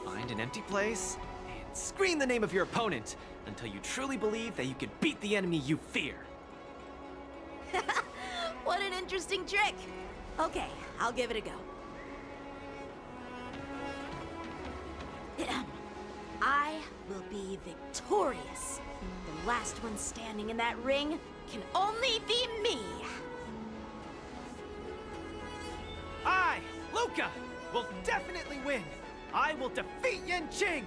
Find an empty place and scream the name of your opponent until you truly believe that you can beat the enemy you fear. What an interesting trick! Okay, I'll give it a go. I will be victorious. The last one standing in that ring can only be me. I, Luca, will definitely win. I will defeat Yanqing.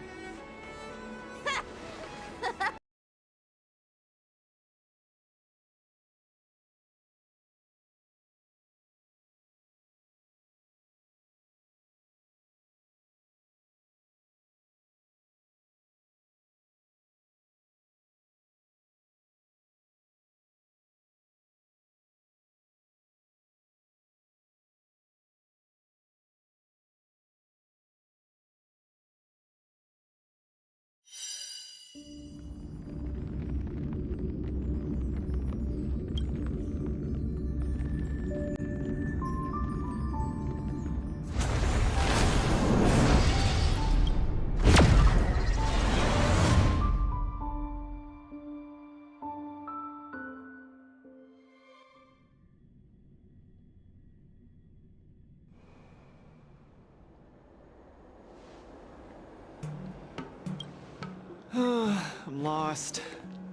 I'm lost.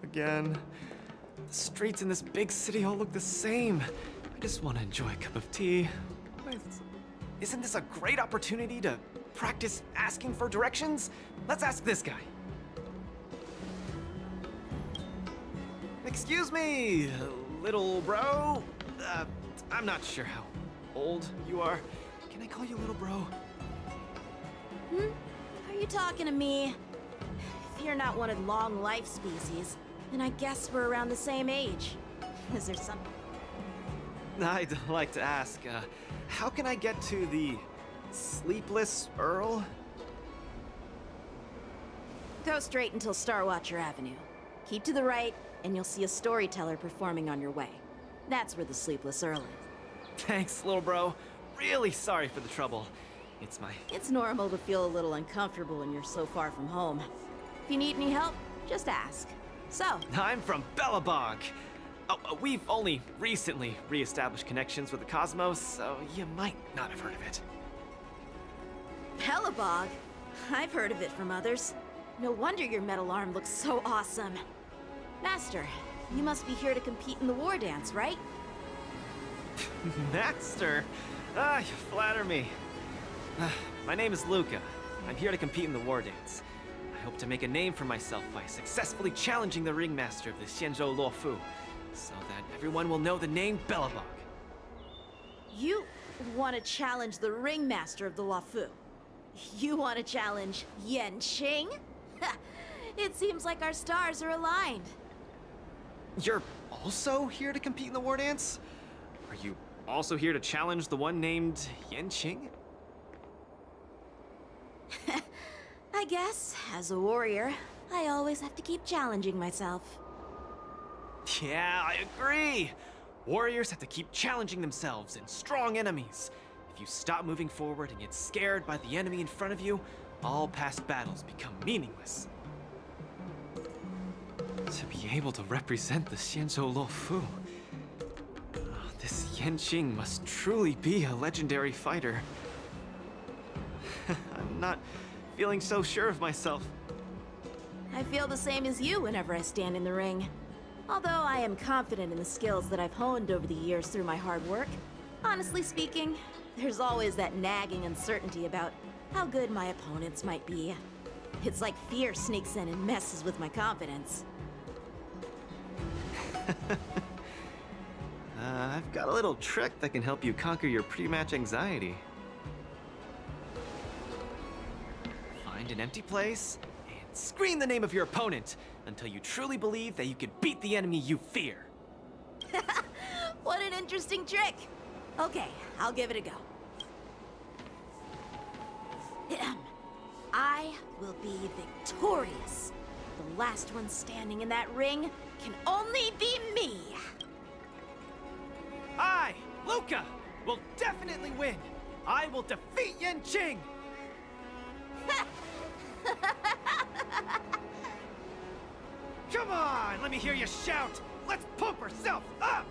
Again. The streets in this big city all look the same. I just want to enjoy a cup of tea. Isn't this a great opportunity to practice asking for directions? Let's ask this guy. Excuse me, little bro. I'm not sure how old you are. Can I call you little bro? Are you talking to me? If you're not one of long life species, then I guess we're around the same age. Is there some... I'd like to ask, how can I get to the Sleepless Earl? Go straight until Starwatcher Avenue. Keep to the right, and you'll see a storyteller performing on your way. That's where the Sleepless Earl is. Thanks, little bro. Really sorry for the trouble. It's normal to feel a little uncomfortable when you're so far from home. If you need any help, just ask. So... I'm from Belobog. Oh, we've only recently re-established connections with the cosmos, so you might not have heard of it. Belobog? I've heard of it from others. No wonder your metal arm looks so awesome. Master, you must be here to compete in the war dance, right? Master? You flatter me. My name is Luca. I'm here to compete in the war dance. I hope to make a name for myself by successfully challenging the ringmaster of the Xianzhou Luofu, so that everyone will know the name Belobog. You want to challenge the ringmaster of the Luofu? You want to challenge Yanqing? It seems like our stars are aligned. You're also here to compete in the war dance? Are you also here to challenge the one named Yanqing? I guess, as a warrior, I always have to keep challenging myself. Yeah, I agree! Warriors have to keep challenging themselves and strong enemies. If you stop moving forward and get scared by the enemy in front of you, all past battles become meaningless. To be able to represent the Xianzhou Luofu, this Yanqing must truly be a legendary fighter. I'm not feeling so sure of myself. I feel the same as you whenever I stand in the ring. Although I am confident in the skills that I've honed over the years through my hard work, honestly speaking, there's always that nagging uncertainty about how good my opponents might be. It's like fear sneaks in and messes with my confidence. I've got a little trick that can help you conquer your pre-match anxiety. Find an empty place and scream the name of your opponent until you truly believe that you can beat the enemy you fear. What an interesting trick! Okay, I'll give it a go. I will be victorious. The last one standing in that ring can only be me. I, Luca, will definitely win. I will defeat Yanqing. Come on, let me hear you shout. Let's pump ourselves up.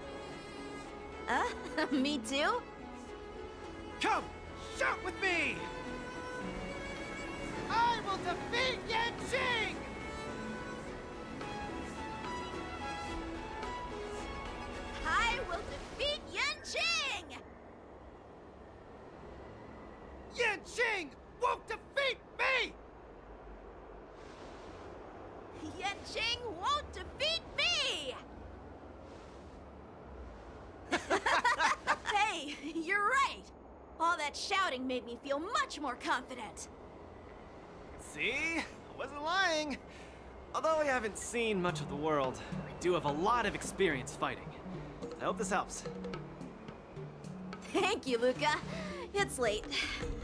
Me too? Come, shout with me. I will defeat Yanqing. I will defeat Yanqing! Yanqing won't defeat me! Yanqing won't defeat me! Hey, you're right! All that shouting made me feel much more confident. See? I wasn't lying. Although I haven't seen much of the world, I do have a lot of experience fighting. I hope this helps. Thank you, Luca. It's late.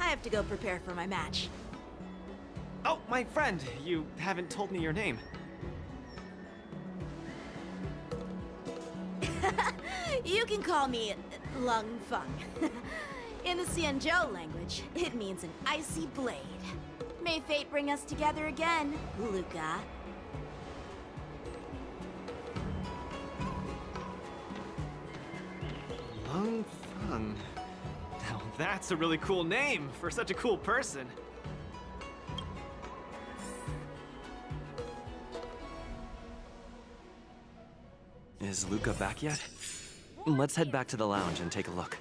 I have to go prepare for my match. Oh, my friend, you haven't told me your name. You can call me Lung Feng. In the Xianzhou language, it means an icy blade. May fate bring us together again, Luca. Lung Feng. Now that's a really cool name for such a cool person. Is Luca back yet? Let's head back to the lounge and take a look.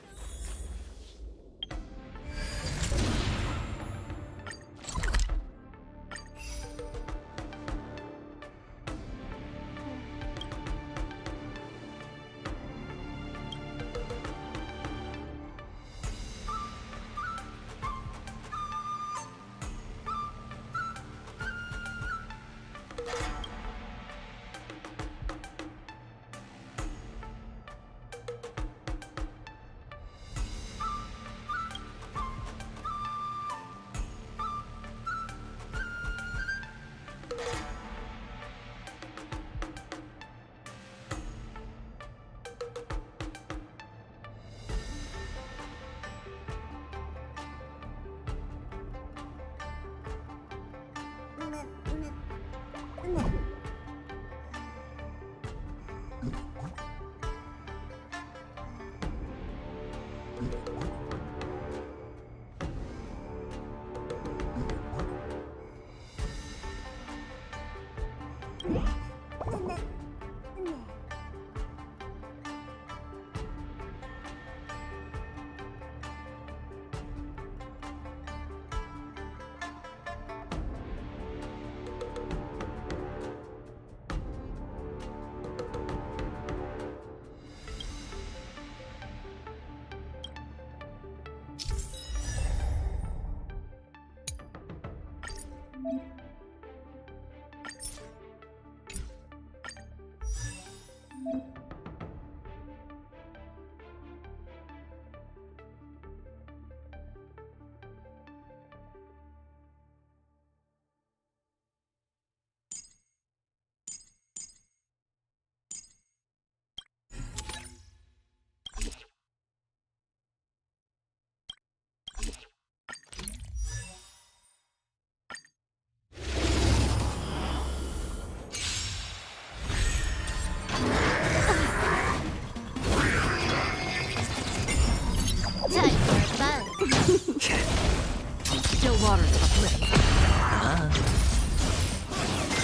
Still water uplifting.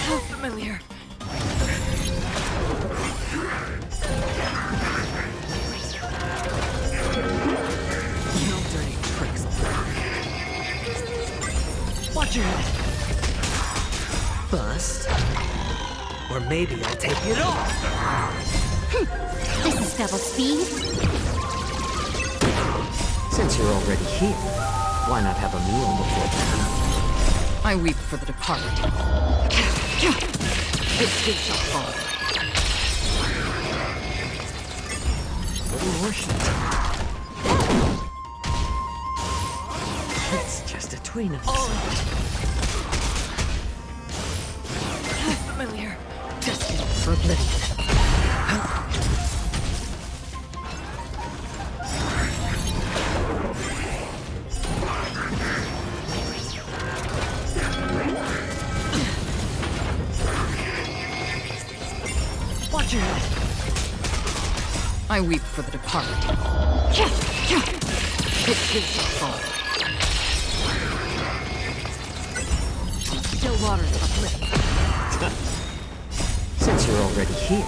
How familiar. No dirty tricks. Watch your head. Bust. Or maybe I'll take it off. This is double speed. Since you're already here, why not have a meal before that? I weep for the departed. Its gate shall fall. It's just a tween of us. How familiar. Destined for oblivion. Watch your head. I weep for the departed. Its gate shall fall. Still waters uplifting. Since you're already here,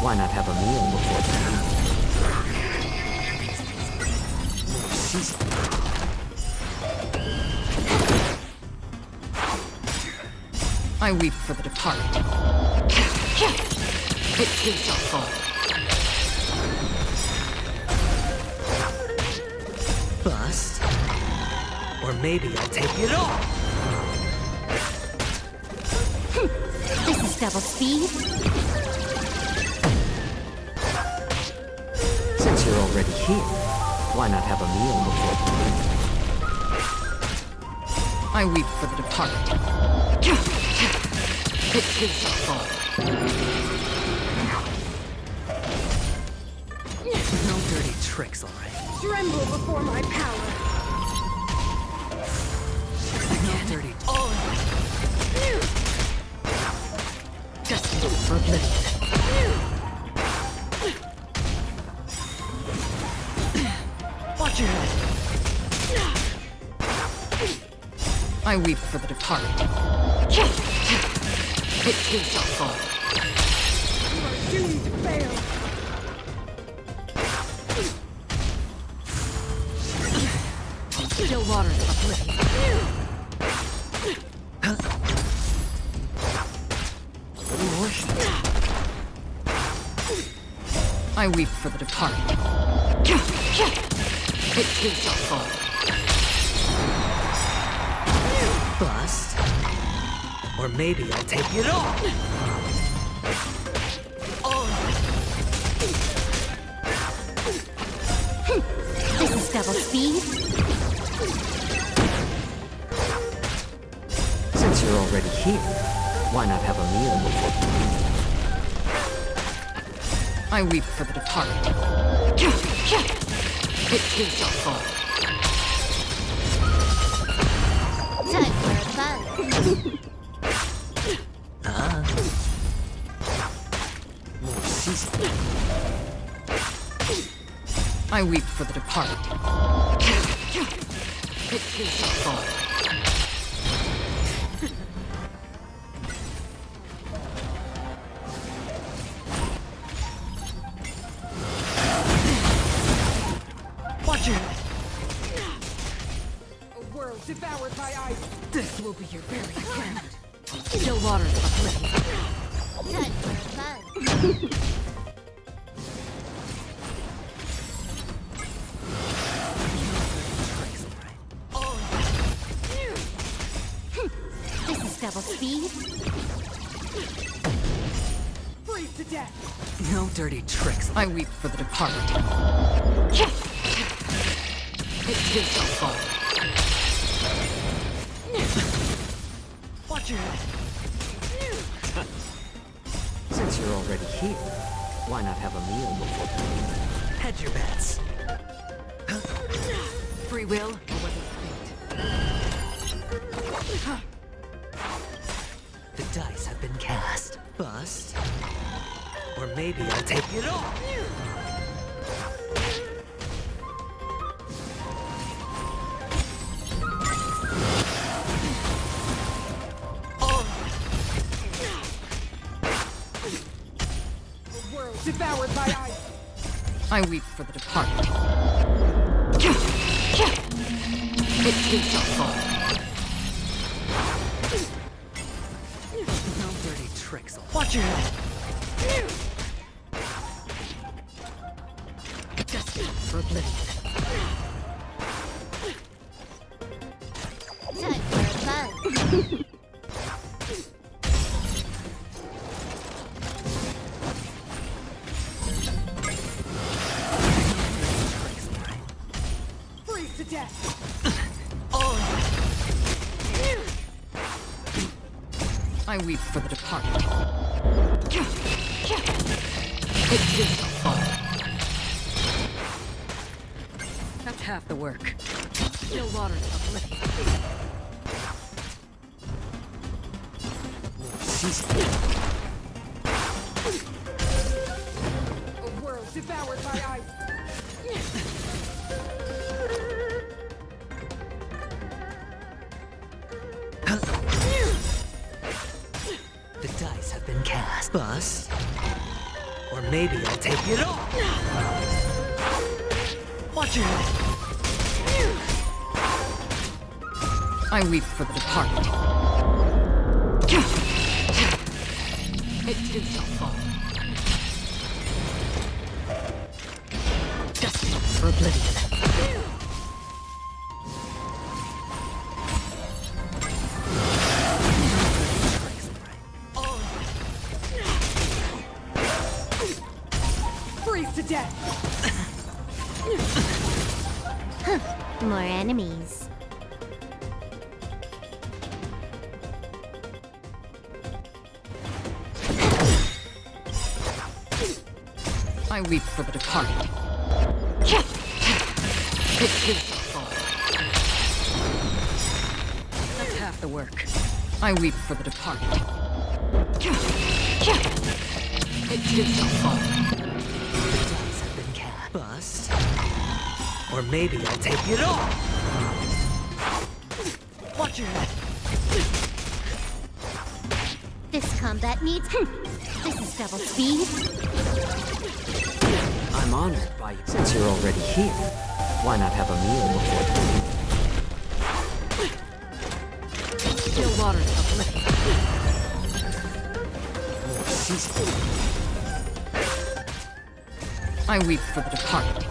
why not have a meal before that? I weep for the departed. Its gate shall fall. Bust. Or maybe I'll take it off. This is double speed. Since you're already here, why not have a meal before that? I weep for the departed. Its gate shall fall. No dirty tricks, all right. Tremble before my power. No dirty. Destined for oblivion. Watch your head. I weep for the departed. Its gate shall fall. Doomed to fail! Still waters of oblivion. I weep for the departed. It too shall fall. Bust. Or maybe I'll take it all. This is double speed. Since you're already here, why not have a meal before? I weep for the departed. It too shall fall. Time for a fun. More seasoning. I weep for the departed. It too shall fall. Watch it! A world devoured by ice. This will be your very end. Still waters of oblivion. Time for a fun. This is double speed. Freeze to death! No dirty tricks. I weep for the departed. It too shall fall. Watch it! Since you're already here, why not have a meal before? Hedge your bets. Free will, or was it fate? The dice have been cast. Bust. Or maybe I'll take it all. Devoured by ice. I weep for the departed. It too shall fall. No dirty tricks. Watch your head. Destined for oblivion. Time for a fun. Freeze to death. I weep for the departed. It too shall fall. That's half the work. Still waters of oblivion. A world devoured by ice. The dice have been cast. Bust. Or maybe I'll take it all. Watch it! I weep for the departed. It too shall fall. Destined for oblivion. Freeze to death! More enemies. I weep for the departed. It too shall fall. That's half the work. I weep for the departed. It too shall fall. The dice have been cast. Bust. Or maybe I'll take it all. Watch your head. This combat needs... This is double speed. I'm honored by you. Since you're already here, why not have a meal before? Still water's uplifting. More season. I weep for the departed.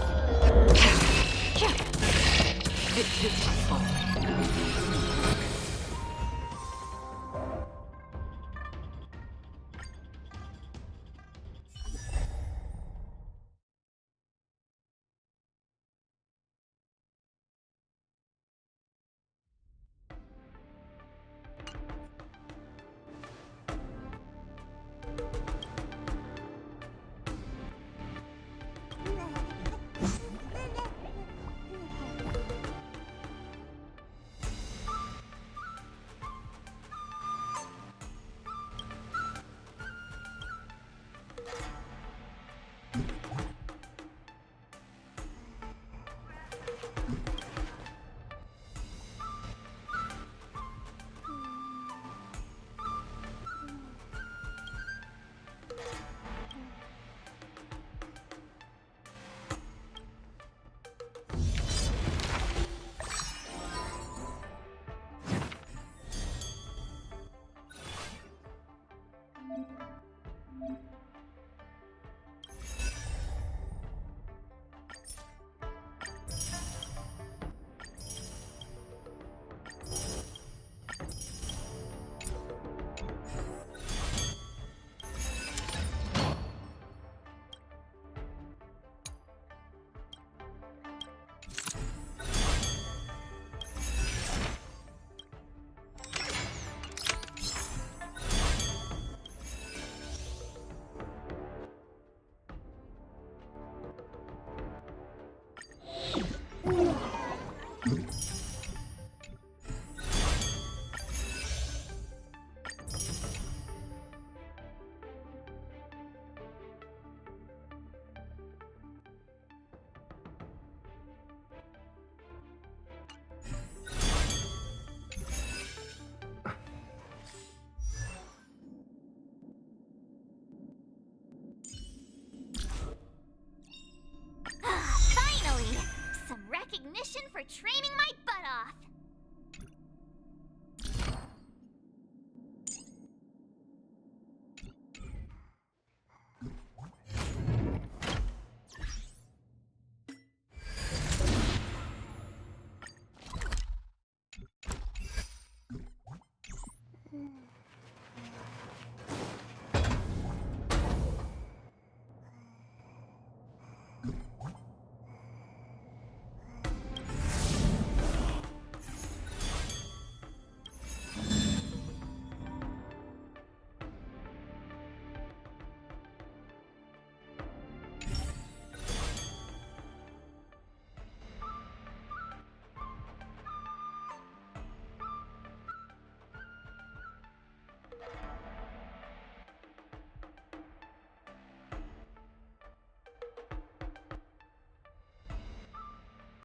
This is my fault.